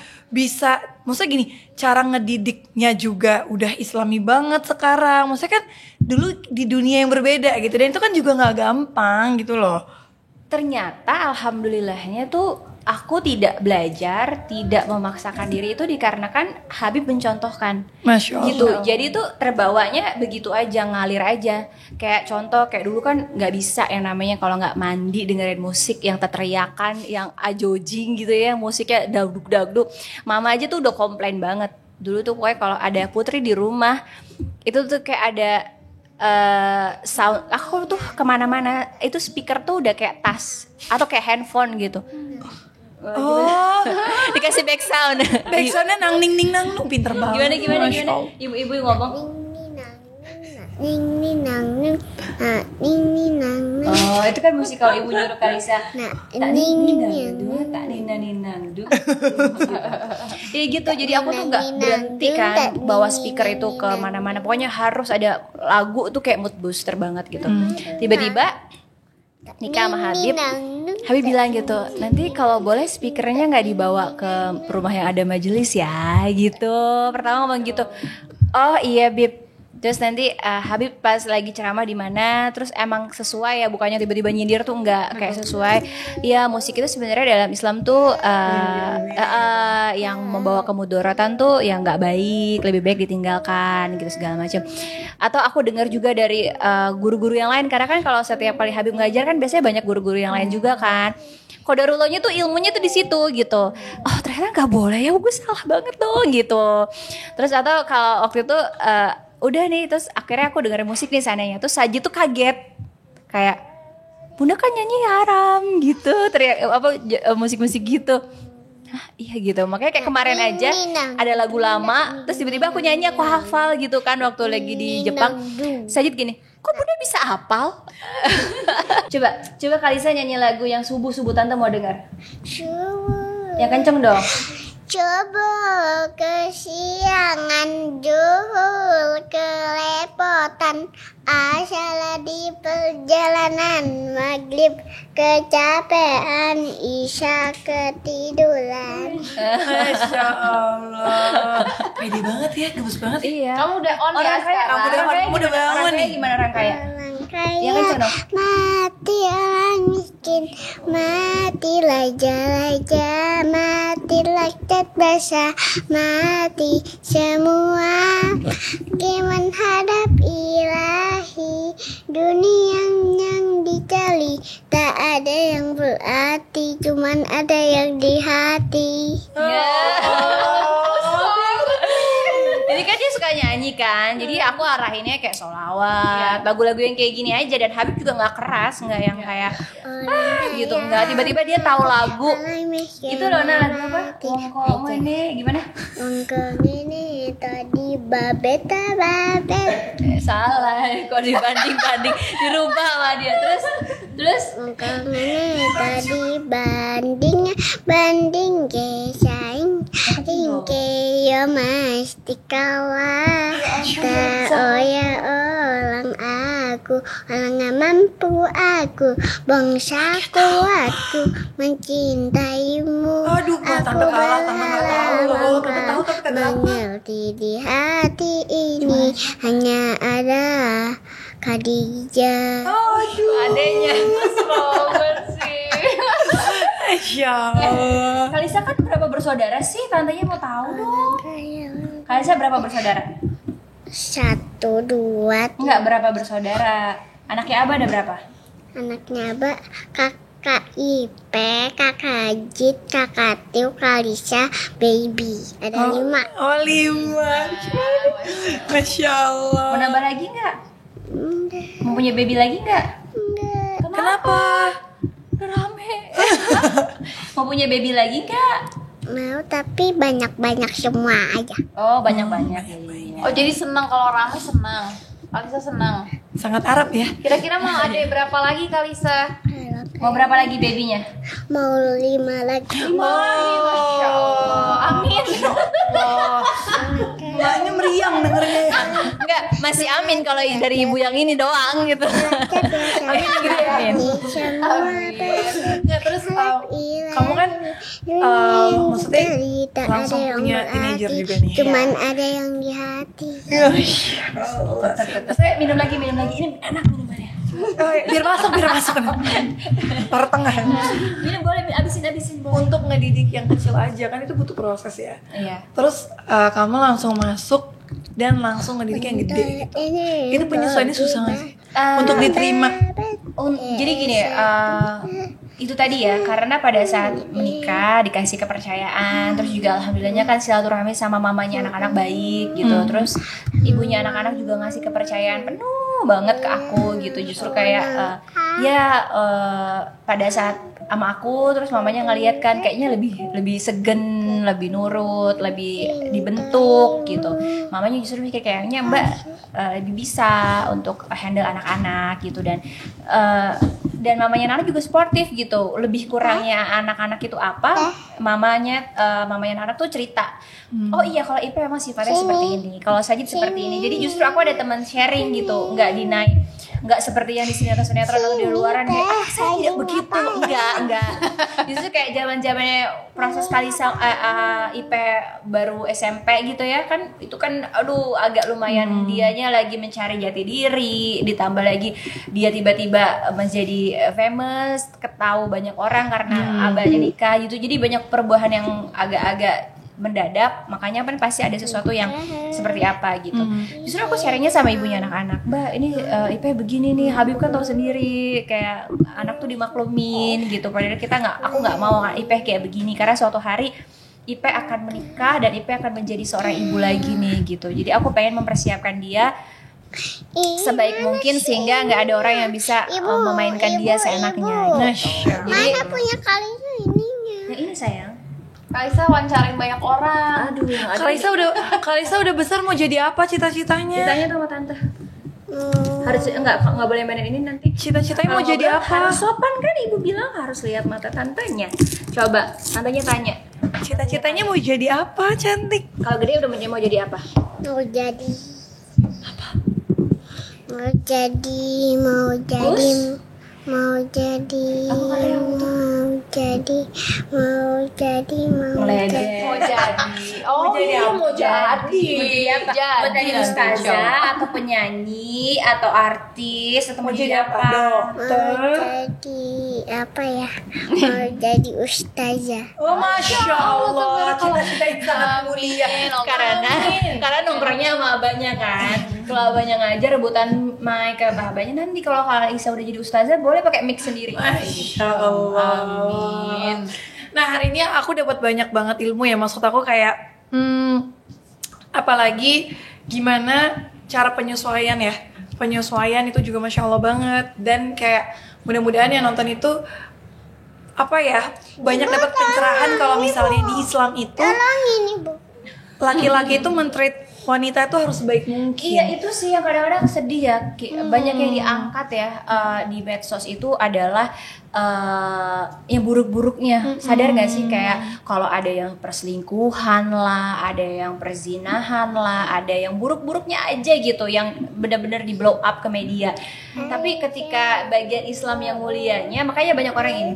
maksudnya gini, cara ngedidiknya juga udah islami banget sekarang. Maksudnya kan dulu di dunia yang berbeda gitu, dan itu kan juga gak gampang gitu loh. Ternyata alhamdulillahnya tuh aku tidak belajar, tidak memaksakan diri itu dikarenakan Habib mencontohkan. Masya Allah. Gitu. Jadi tuh terbawanya begitu aja, ngalir aja. Kayak contoh, kayak dulu kan nggak bisa yang namanya kalau nggak mandi dengerin musik yang teriakan, yang ajojing gitu ya, musiknya dagduk. Mama aja tuh udah komplain banget. Dulu tuh pokoknya kalau ada Putri di rumah, itu tuh kayak ada sound. Aku tuh kemana-mana itu speaker tuh udah kayak tas atau kayak handphone gitu. Oh, Dikasih back sound. backsoundnya nang ning ning nang nung, pinter banget. Gimana? Masya Allah. Ibu-ibu yang ngomong. Ning ning nang ning, ning ning nang ning. Oh, itu kan musik kalau ibu nyuruh Kalisa. Nah, Tak ning ninang ning du, tak ninang du. Iya gitu. Jadi aku tuh nggak berhenti kan bawa speaker itu ke mana-mana. Pokoknya harus ada lagu tuh kayak mood booster banget gitu. Tiba-tiba nikah sama Habib. Habib bilang gitu, nanti kalau boleh speakernya nggak dibawa ke rumah yang ada majelis ya gitu. Pertama ngomong gitu. Oh iya Bib. Terus nanti Habib pas lagi ceramah di mana, terus emang sesuai ya, bukannya tiba-tiba nyindir tuh enggak, kayak sesuai. Ya musik itu sebenarnya dalam Islam tuh yang membawa kemudaratan tuh yang nggak baik, lebih baik ditinggalkan gitu segala macam. Atau aku dengar juga dari guru-guru yang lain, karena kan kalau setiap kali Habib ngajar kan biasanya banyak guru-guru yang lain juga kan. Qadarullahnya tuh ilmunya tuh di situ gitu. Oh ternyata nggak boleh ya, gue salah banget dong gitu. Terus atau kalau waktu itu udah nih, terus akhirnya aku dengerin musik nih seandainya, terus Saji tuh kaget kayak bunda kan nyanyi haram gitu, teriak musik-musik gitu. Hah, iya gitu, makanya kayak kemarin aja ada lagu lama, terus tiba-tiba aku nyanyi, aku hafal gitu kan waktu lagi di Jepang. Sajid gini, kok bunda bisa hafal? coba Kalisa nyanyi lagu yang subuh tante mau dengar? Yang kenceng dong. Coba kesiangan juhul kelepotan, asal di perjalanan maghrib kecapean, isya ketiduran. Masya Allah. Pede banget ya, gemes banget ya. Iya. Kamu udah on Orang ya kaya, sekarang? Kamu udah bangun nih. Gimana orang kaya? Orang Ya kan, kaya Sono? mati, orang miskin mati, raja-raja mati, rakyat basah mati semua. Gimana hadap ilahi, dunia yang dicari tak ada yang berarti, cuman ada yang di hati. Jadi kan dia suka nyanyi kan, jadi aku arahinnya kayak sholawat, lagu-lagu yang kayak gini aja. Dan Habib juga nggak keras, nggak yang kayak gitu, nggak. Tiba-tiba dia tahu lagu itu loh, lagu apa? Wongkong ini gimana? Wongkong ini tadi babet. Salah, kok dibanding dirubah sama dia. Terus Wongkong ini tadi banding kesaing tingke yo mesti kalah. Tak oya orang aku, orang nggak mampu aku, bangsa kuatku mencintaimu. Aduh, gua tante kalah, tante nggak tahu loh. Tante tahu tapi tante mengerti di hati ini hanya ada Khadijah. Adanya banget sih. Ya Allah. Kalisa kan berapa bersaudara sih? Tantenya mau tahu dong. Kalisa berapa bersaudara? 1, 2, Enggak, berapa bersaudara? Anaknya Abah ada berapa? anaknya Abah, kakak Ipe, kakak Jit, kakak Tiu, Kalisa, baby. Ada 5. Oh 5. Masya Allah. Mau nambah lagi nggak? Enggak, Mau punya baby lagi nggak? enggak. Kenapa? Udah rame. Mau punya baby lagi nggak? Mau tapi banyak-banyak semua aja. Oh, banyak-banyak. Oh jadi senang kalau rame senang. Kalisa senang. Sangat Arab ya. Kira-kira mau ada berapa lagi Kalisa? Mau berapa lagi babynya? Mau 5 lagi. Masya Allah. Amin. Maknya meriang dengernya ya. Enggak, masih amin kalau dari ibu yang ini doang gitu. Amin. Semua Ya, terus kamu kan maksudnya langsung punya teenager juga nih. Cuman ada yang di hati. Saya minum lagi. Ini enak minumannya. Biar masuk. Taruh tengah. Minum boleh, abisin boleh. Untuk ngedidik yang kecil aja kan itu butuh proses ya. Iya. Terus kamu langsung masuk dan langsung ngedidik yang gede. Itu penyesuaiannya susah nggak sih? Untuk diterima. Jadi gini, itu tadi ya, karena pada saat menikah dikasih kepercayaan, terus juga alhamdulillahnya kan silaturahmi sama mamanya anak-anak baik gitu, terus ibunya anak-anak juga ngasih kepercayaan penuh banget ke aku gitu, justru kayak pada saat sama aku, terus mamanya ngeliat kan kayaknya lebih segen, lebih nurut, lebih dibentuk gitu. Mamanya justru mikir kayaknya Mbak lebih bisa untuk handle anak-anak gitu, dan mamanya anak juga sportif gitu. Lebih kurangnya anak-anak itu apa? Mamanya anak tuh cerita. Oh iya, kalau Ipe memang sifatnya seperti ini. Kalau Sajid seperti ini. Jadi justru aku ada teman sharing gitu, nggak deny. Nggak seperti yang di sinetron atau di luaran kayak saya tidak begitu, enggak. Justru kayak zamannya proses Kalisa Ipe baru SMP gitu ya kan, itu kan aduh agak lumayan dianya lagi mencari jati diri, ditambah lagi dia tiba-tiba menjadi famous, ketahui banyak orang karena abahnya nikah gitu, jadi banyak perubahan yang agak-agak mendadak, makanya kan pasti ada sesuatu yang seperti apa gitu. Justru aku sharingnya sama ibunya anak-anak, Mbak ini Ipe begini nih, Habib kan tahu sendiri kayak anak tuh dimaklumin gitu, padahal aku nggak mau Ipe kayak begini karena suatu hari Ipe akan menikah dan Ipe akan menjadi seorang ibu lagi nih gitu. Jadi aku pengen mempersiapkan dia sebaik mungkin sehingga nggak ada orang yang bisa memainkan dia seenaknya. Mana punya Kalisa ininya? Yang ini sayang. Kalisa wawancarin banyak orang. Aduh, yang ada. Kalisa udah besar mau jadi apa cita-citanya? Ditanya tuh sama tante. Harus nggak boleh mainin ini nanti. Cita-citanya mau jadi apa? Harus sopan kan, ibu bilang harus lihat mata tantenya. Coba tantenya tanya. Cita-citanya mau jadi apa, cantik? Kalau gede udah mau jadi apa? Mau jadi Mau jadi ustazah atau penyanyi atau artis atau mau jadi apa? mau jadi ustazah. Oh, Masya Allah, cita-cita yang sangat mulia. Karena nongkrongnya sama abahnya kan. Kalau abahnya ngajar rebutan mic ke abahnya, nanti kalau Kalisa udah jadi ustazah boleh pakai mic sendiri. Masya Allah. Amin. Nah, hari ini aku dapat banyak banget ilmu ya. Maksud aku kayak apalagi gimana cara penyesuaian ya. Penyesuaian itu juga Masya Allah banget. Dan kayak mudah-mudahan yang nonton itu banyak dapat pencerahan kalau misalnya di Islam itu laki-laki itu men-treat wanita itu harus sebaik mungkin. Iya, itu sih yang kadang-kadang sedih ya. Banyak yang diangkat ya di medsos itu adalah yang buruk-buruknya. Sadar gak sih kayak kalau ada yang perselingkuhan lah, ada yang perzinahan lah, ada yang buruk-buruknya aja gitu yang benar-benar di blow up ke media. Tapi ketika bagian Islam yang mulianya, makanya banyak orang ini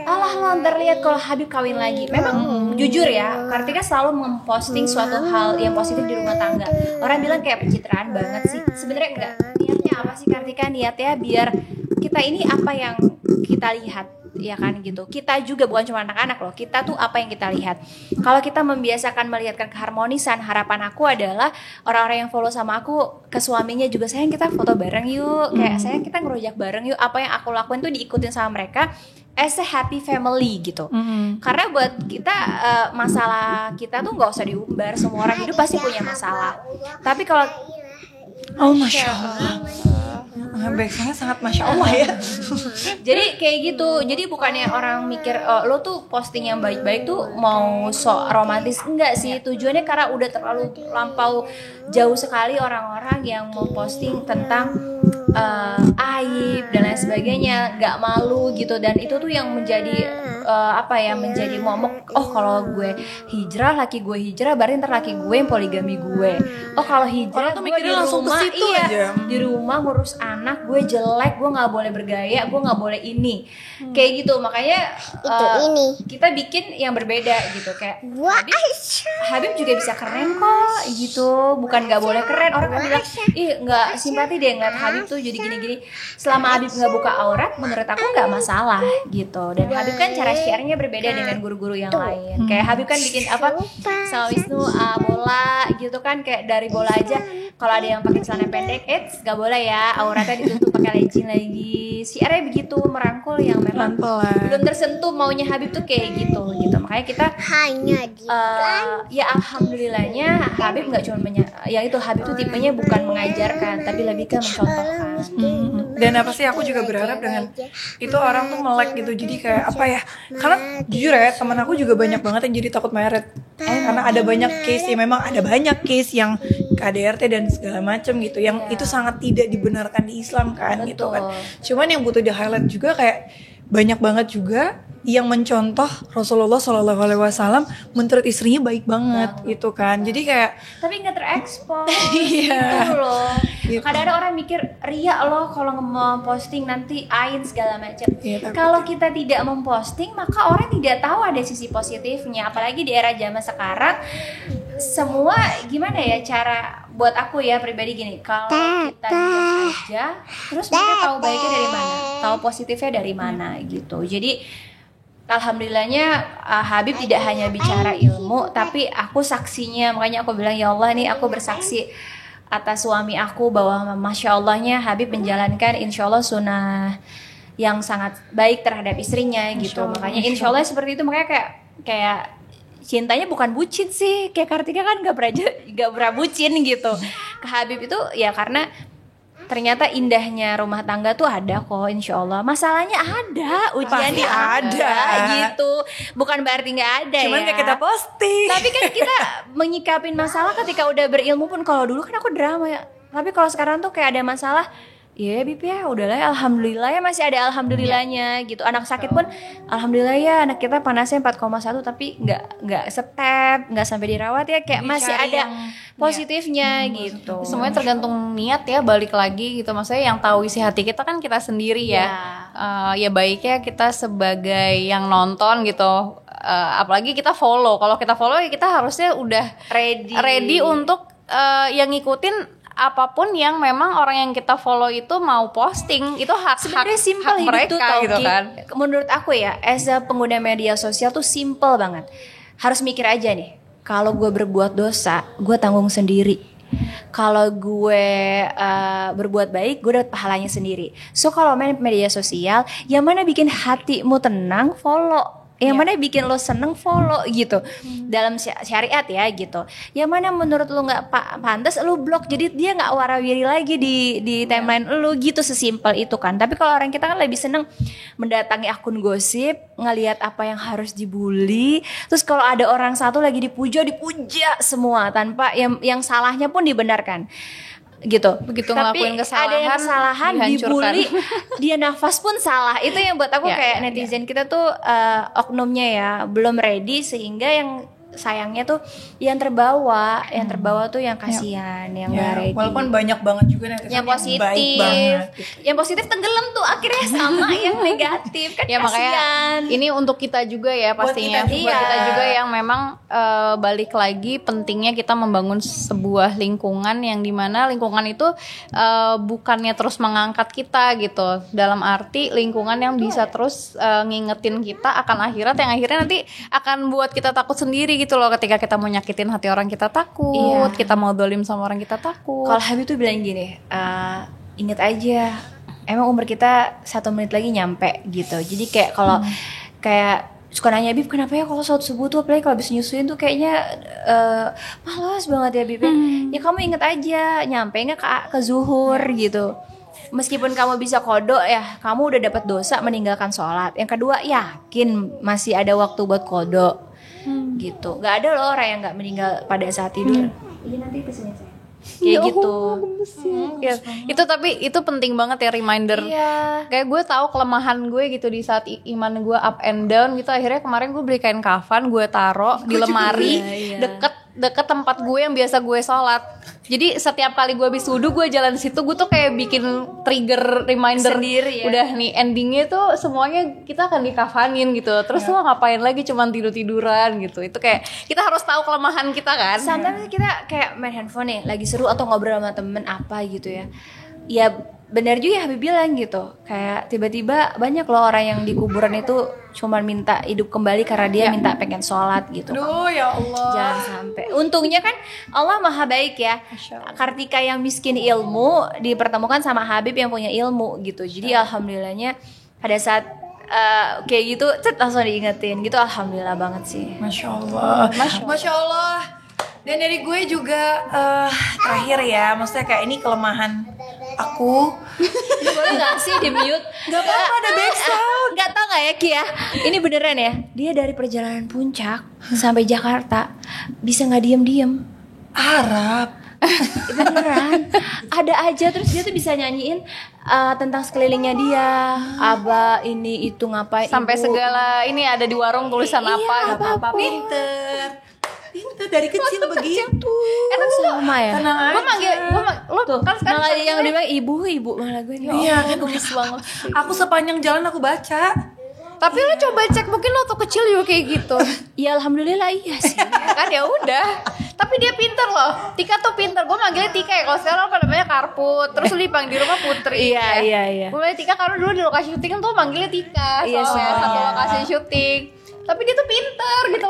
alah lo ntar lihat kalau Habib kawin lagi. Memang jujur ya, Kartika selalu memposting suatu hal yang positif di rumah tangga. Orang bilang kayak pencitraan banget sih. Sebenarnya enggak. Niatnya apa sih Kartika? Niatnya biar kita ini apa yang kita lihat, ya kan gitu. Kita juga bukan cuma anak-anak loh. Kita tuh apa yang kita lihat. Kalau kita membiasakan melihatkan keharmonisan, harapan aku adalah orang-orang yang follow sama aku ke suaminya juga, sayang kita foto bareng yuk, kayak sayang kita ngerojak bareng yuk. Apa yang aku lakuin tuh diikutin sama mereka as a happy family gitu. Karena buat kita masalah kita tuh nggak usah diumbar. Semua orang hidup pasti punya masalah. Tapi kalau Masya Allah. Backsoundnya sangat Masya Allah ya. jadi kayak gitu. Jadi bukannya orang mikir lo tuh posting yang baik-baik tuh mau sok romantis, enggak sih. Tujuannya karena udah terlalu lampau jauh sekali orang-orang yang mau posting tentang aib dan lain sebagainya, nggak malu gitu. Dan itu tuh yang menjadi menjadi momok. Oh kalau gue hijrah, laki gue hijrah, berarti ntar laki gue yang poligami gue. Oh kalau hijrah Orang tuh gue mikirnya di langsung ke rumah, situ aja. di rumah ngurus anak, gue jelek, gue nggak boleh bergaya, gue nggak boleh ini, kayak gitu. Makanya ini. kita bikin yang berbeda gitu. Kayak Wah, Habib juga bisa keren kok gitu, bukan nggak boleh keren. Orang kan bilang, ih nggak simpati deh ngeliat Habib tuh jadi gini-gini. Selama Habib nggak buka aurat, menurut aku nggak masalah gitu. Dan Habib kan cara share-nya berbeda dengan guru-guru yang lain. Kayak Habib kan bikin apa sama Wisnu bola gitu kan, kayak dari bola aja. Kalau ada yang pakai celana pendek, nggak boleh ya, auratnya ditutup pakai legging lagi. Siarnya begitu, merangkul yang memang belum tersentuh maunya Habib tuh kayak gitu. Makanya kita hanya di ya alhamdulillahnya Habib nggak cuma yang itu. Habib tuh tipenya bukan mengajarkan, tapi lebih ke mencontohkan. Dan apa sih, aku juga berharap dengan itu orang tuh melek gitu. Jadi kayak apa ya, karena jujur ya teman aku juga banyak banget yang jadi takut married. Karena ada banyak case, ya memang ada banyak case yang KDRT dan segala macam gitu, yang itu sangat tidak dibenarkan di Islam kan. Betul. Gitu kan. Cuman yang butuh di highlight juga kayak banyak banget juga yang mencontoh Rasulullah SAW mentreat istrinya baik banget gitu kan. Jadi kayak tapi nggak terekspos. Iya. Gitu loh. Gitu. Kadang-kadang orang mikir ria loh kalau memposting nanti ain segala macam. Iya, Kalau kita tidak memposting, maka orang tidak tahu ada sisi positifnya. Apalagi di era zaman sekarang, semua gimana ya, cara buat aku ya pribadi gini, kalau kita diam aja, terus mereka tahu baiknya dari mana, tahu positifnya dari mana gitu. Jadi alhamdulillahnya Habib tidak hanya bicara ilmu, tapi aku saksinya. Makanya aku bilang, ya Allah nih aku bersaksi atas suami aku bahwa Masya Allahnya Habib menjalankan insya Allah sunnah yang sangat baik terhadap istrinya gitu. Makanya insya Allah seperti itu. Makanya kayak cintanya bukan bucin sih, kayak Kartika kan gak pernah bucin gitu ke Habib itu ya, karena ternyata indahnya rumah tangga tuh ada kok, insya Allah. Masalahnya ada, ujiannya ada gitu. Bukan berarti nggak ada. Cuman ya. kayak kita posting. Tapi kan kita menyikapin masalah ketika udah berilmu pun. Kalau dulu kan aku drama ya. Tapi kalau sekarang tuh kayak ada masalah, ya Bib ya udahlah ya, alhamdulillah ya masih ada alhamdulillahnya gitu. Anak sakit pun alhamdulillah ya, anak kita panasnya 4,1 tapi nggak step, nggak sampai dirawat ya, kayak Jadi masih cari ada yang positifnya gitu. Semuanya tergantung niat ya, balik lagi gitu. Maksudnya yang tahu isi hati kita kan kita sendiri ya. Ya baiknya kita sebagai yang nonton gitu. Apalagi kita follow. Kalau kita follow ya kita harusnya udah ready untuk yang ngikutin apapun yang memang orang yang kita follow itu mau posting. Itu sebenarnya simple hidup mereka tuh tau, gitu kan. Menurut aku ya, as a pengguna media sosial tuh simple banget. Harus mikir aja nih, kalau gue berbuat dosa, gue tanggung sendiri. Kalau gue berbuat baik, gue dapat pahalanya sendiri. So kalau main media sosial, yang mana bikin hatimu tenang, follow. Yang mana bikin lo seneng, follow gitu. Dalam syariat ya gitu. Yang mana menurut lo nggak pantas, lo blok. Jadi dia nggak warawiri lagi di timeline lo gitu, sesimpel itu kan. Tapi kalau orang kita kan lebih seneng mendatangi akun gosip, ngelihat apa yang harus dibully. Terus kalau ada orang satu lagi dipuja semua tanpa yang salahnya pun dibenarkan. Gitu. Begitu tapi ngelakuin kesalahan, ada yang kesalahan dibully, dia nafas pun salah. Itu yang buat aku kayak netizen kita tuh oknumnya ya belum ready, sehingga yang sayangnya tuh yang terbawa tuh yang kasihan, yang Ya, gak ready. walaupun banyak banget juga yang positif, baik banget. yang positif tenggelam tuh akhirnya sama yang negatif kan Ya makanya kasihan. ini untuk kita juga ya Buat pastinya. kita juga. Buat kita juga yang memang balik lagi pentingnya kita membangun sebuah lingkungan yang dimana lingkungan itu bukannya terus mengangkat kita gitu. Dalam arti lingkungan yang bisa terus ngingetin kita akan akhirat yang akhirnya nanti akan buat kita takut sendiri gitu loh, ketika kita mau nyakitin hati orang kita takut, kita mau dolim sama orang kita takut. Kalau Habib tuh bilang gini, inget aja, emang umur kita 1 menit lagi nyampe gitu. Jadi kayak kalau kayak suka nanya Habib kenapa ya kalau sholat subuh tuh apalagi kalau habis nyusuin tuh kayaknya malas banget ya Habib ya. Ya kamu inget aja, nyampe nggak ke zuhur gitu. Meskipun kamu bisa kodok ya, kamu udah dapat dosa meninggalkan sholat. Yang kedua, yakin masih ada waktu buat kodok. Gitu, nggak ada loh orang yang nggak meninggal pada saat tidur. Iya nanti kesini saya. Kayak gitu. Ya, itu tapi itu penting banget ya reminder. Iya. Kayak gue tahu kelemahan gue gitu di saat iman gue up and down gitu. Akhirnya kemarin gue beli kain kafan, gue taro di lemari deket tempat gue yang biasa gue sholat. Jadi setiap kali gue habis wudhu gue jalan di situ, gue tuh kayak bikin trigger reminder Sendiri ya. Udah nih endingnya tuh semuanya kita akan dikafanin gitu. Terus lo ngapain lagi cuman tiduran gitu. Itu kayak kita harus tahu kelemahan kita kan. Sometimes kita kayak main handphone nih, lagi seru atau ngobrol sama temen apa gitu ya. Ya benar juga ya Habib bilang gitu. Kayak tiba-tiba banyak loh orang yang di kuburan itu cuman minta hidup kembali karena dia minta pengen sholat gitu. Aduh ya Allah. Jangan sampai. Untungnya kan Allah maha baik ya. Kartika yang miskin ilmu dipertemukan sama Habib yang punya ilmu gitu. Jadi alhamdulillahnya pada saat kayak gitu langsung diingetin gitu, alhamdulillah banget sih. Masya Allah. Masya Allah. Dan dari gue juga terakhir ya, maksudnya kayak ini kelemahan aku. Boleh gak sih di mute? Gak apa-apa, ada backsound. Gak tau gak ya Ki ya, ini beneran ya, dia dari perjalanan puncak sampai Jakarta bisa gak diem-diem. Arab. Beneran ada aja, terus dia tuh bisa nyanyiin tentang sekelilingnya dia, Aba ini itu ngapain Sampai ibu. segala ini ada di warung tulisan apa gak apa-apa. Pinter dari kecil begitu. Tapi sama ya. Tenang gue manggil lo Tuh, kan sekarang malah yang dia bilang ibu malah gue nih. Iya kan gemes banget. Aku sepanjang jalan aku baca. tapi lo coba cek mungkin lo tuh kecil juga kayak gitu. Ya alhamdulillah iya sih. Kan ya udah. Tapi dia pinter loh. Tika tuh pinter. Gue manggilnya Tika ya. Kalau sekarang apa namanya Karput. Terus lu dipanggil di rumah Putri. Iya. Gue manggil Tika karena dulu di lokasi syuting tuh manggilnya Tika. Iya, Soalnya semuanya. satu lokasi syuting. Tapi dia tuh pinter gitu.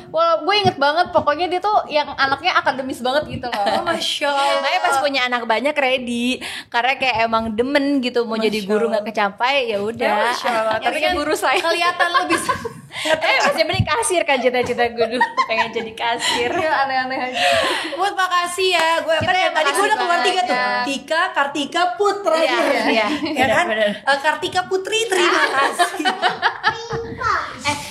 Walaupun gue inget banget. Pokoknya dia tuh yang anaknya akademis banget gitu loh. Masya Allah. Makanya pas punya anak banyak ready, karena kayak emang demen gitu mau jadi guru nggak kecapai ya udah. Masya Allah. Tapi kan guru saya kelihatan lo bisa. Masih mending kasir kan cita-cita gue dulu pengen jadi kasir. ya, aneh-aneh aja. Buat makasih ya. Gue kan ya tadi gue udah keluar 3 tuh. Tika, Kartika, Put terakhir. Iya, Ya kan? benar. Kartika Putri terima kasih.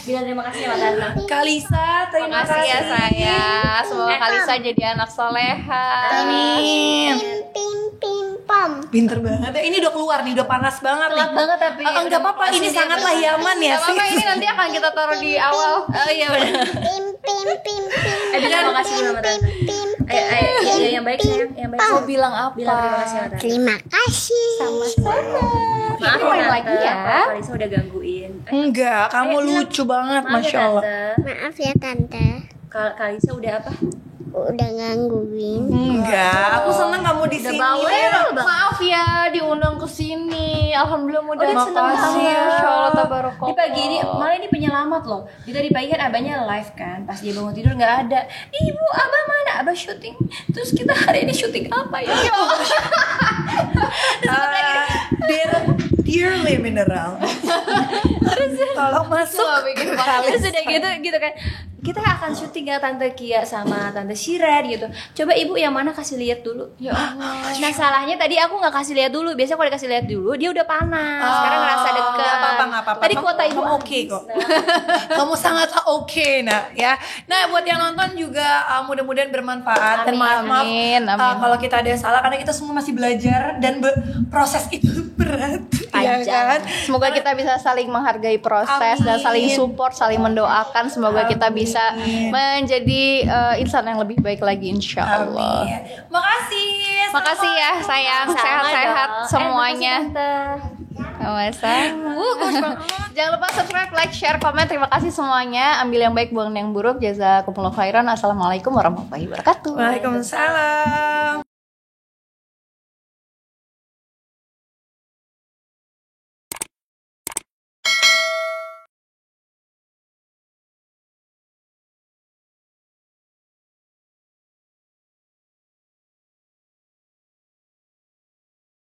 Bilang terima kasih sama Tante. Kalisa terima Makasih kasih ya saya. Semoga Kalisa jadi anak soleha. Amin. Pim pim pam. Pinter banget ya. Ini udah keluar nih, udah panas banget nih. Telat banget tapi. Enggak apa-apa, ini sangatlah Yaman ya. Gak apa-apa, ini nanti akan kita taruh di awal. Oh iya benar. Pim pim pim pim. Terima kasih sama Tante. Pim Ayo yang baik sayang, yang baik. Mau bilang apa? Bilang terima kasih sama Tante. Terima kasih. Maaf Main ya lagi Tante, ya. Kalisa udah gangguin. Enggak, kamu lucu banget, Maaf Masya ya Allah. Tante. Maaf ya tante. Kalisa udah apa? Udah gangguin. Enggak, aku seneng kamu di sini. Maaf ya diundang ke sini. Alhamdulillah mudah. Udah seneng Makasih ya. banget. Masya Allah tabarakallah. Di pagi ini, malah ini penyelamat loh. Di tadi pagi kan abahnya live kan, pas dia bangun tidur nggak ada. Ibu, abah mana? Abah syuting. Terus kita hari ini syuting apa ya? Dearly Mineral. Tolong masuk. Wah, bikin panas. Terus udah gitu kan. Kita akan syuting ya Tante Kia sama Tante Shira gitu. Coba ibu yang mana kasih lihat dulu. Ya Allah. Nah salahnya tadi aku nggak kasih lihat dulu. Biasanya kalau dikasih lihat dulu dia udah panas. Sekarang ngerasa dekat. Nggak apa-apa. Tadi kuota ibu Kamu oke kok. Kamu sangat oke, nak ya. Nah, buat yang nonton juga mudah-mudahan bermanfaat. Dan maaf Amin. kalau kita ada yang salah karena kita semua masih belajar dan proses itu berat. Iya kan? Semoga kita bisa saling menghargai proses dan saling support, saling mendoakan. Semoga kita bisa menjadi insan yang lebih baik lagi, insya Allah. Makasih ya sayang, sehat-sehat semuanya. Sama-sama. Jangan lupa subscribe, like, share, komen. Terima kasih semuanya. Ambil yang baik, buang yang buruk. Jazakumullah khairan. Assalamualaikum warahmatullahi wabarakatuh. Waalaikumsalam.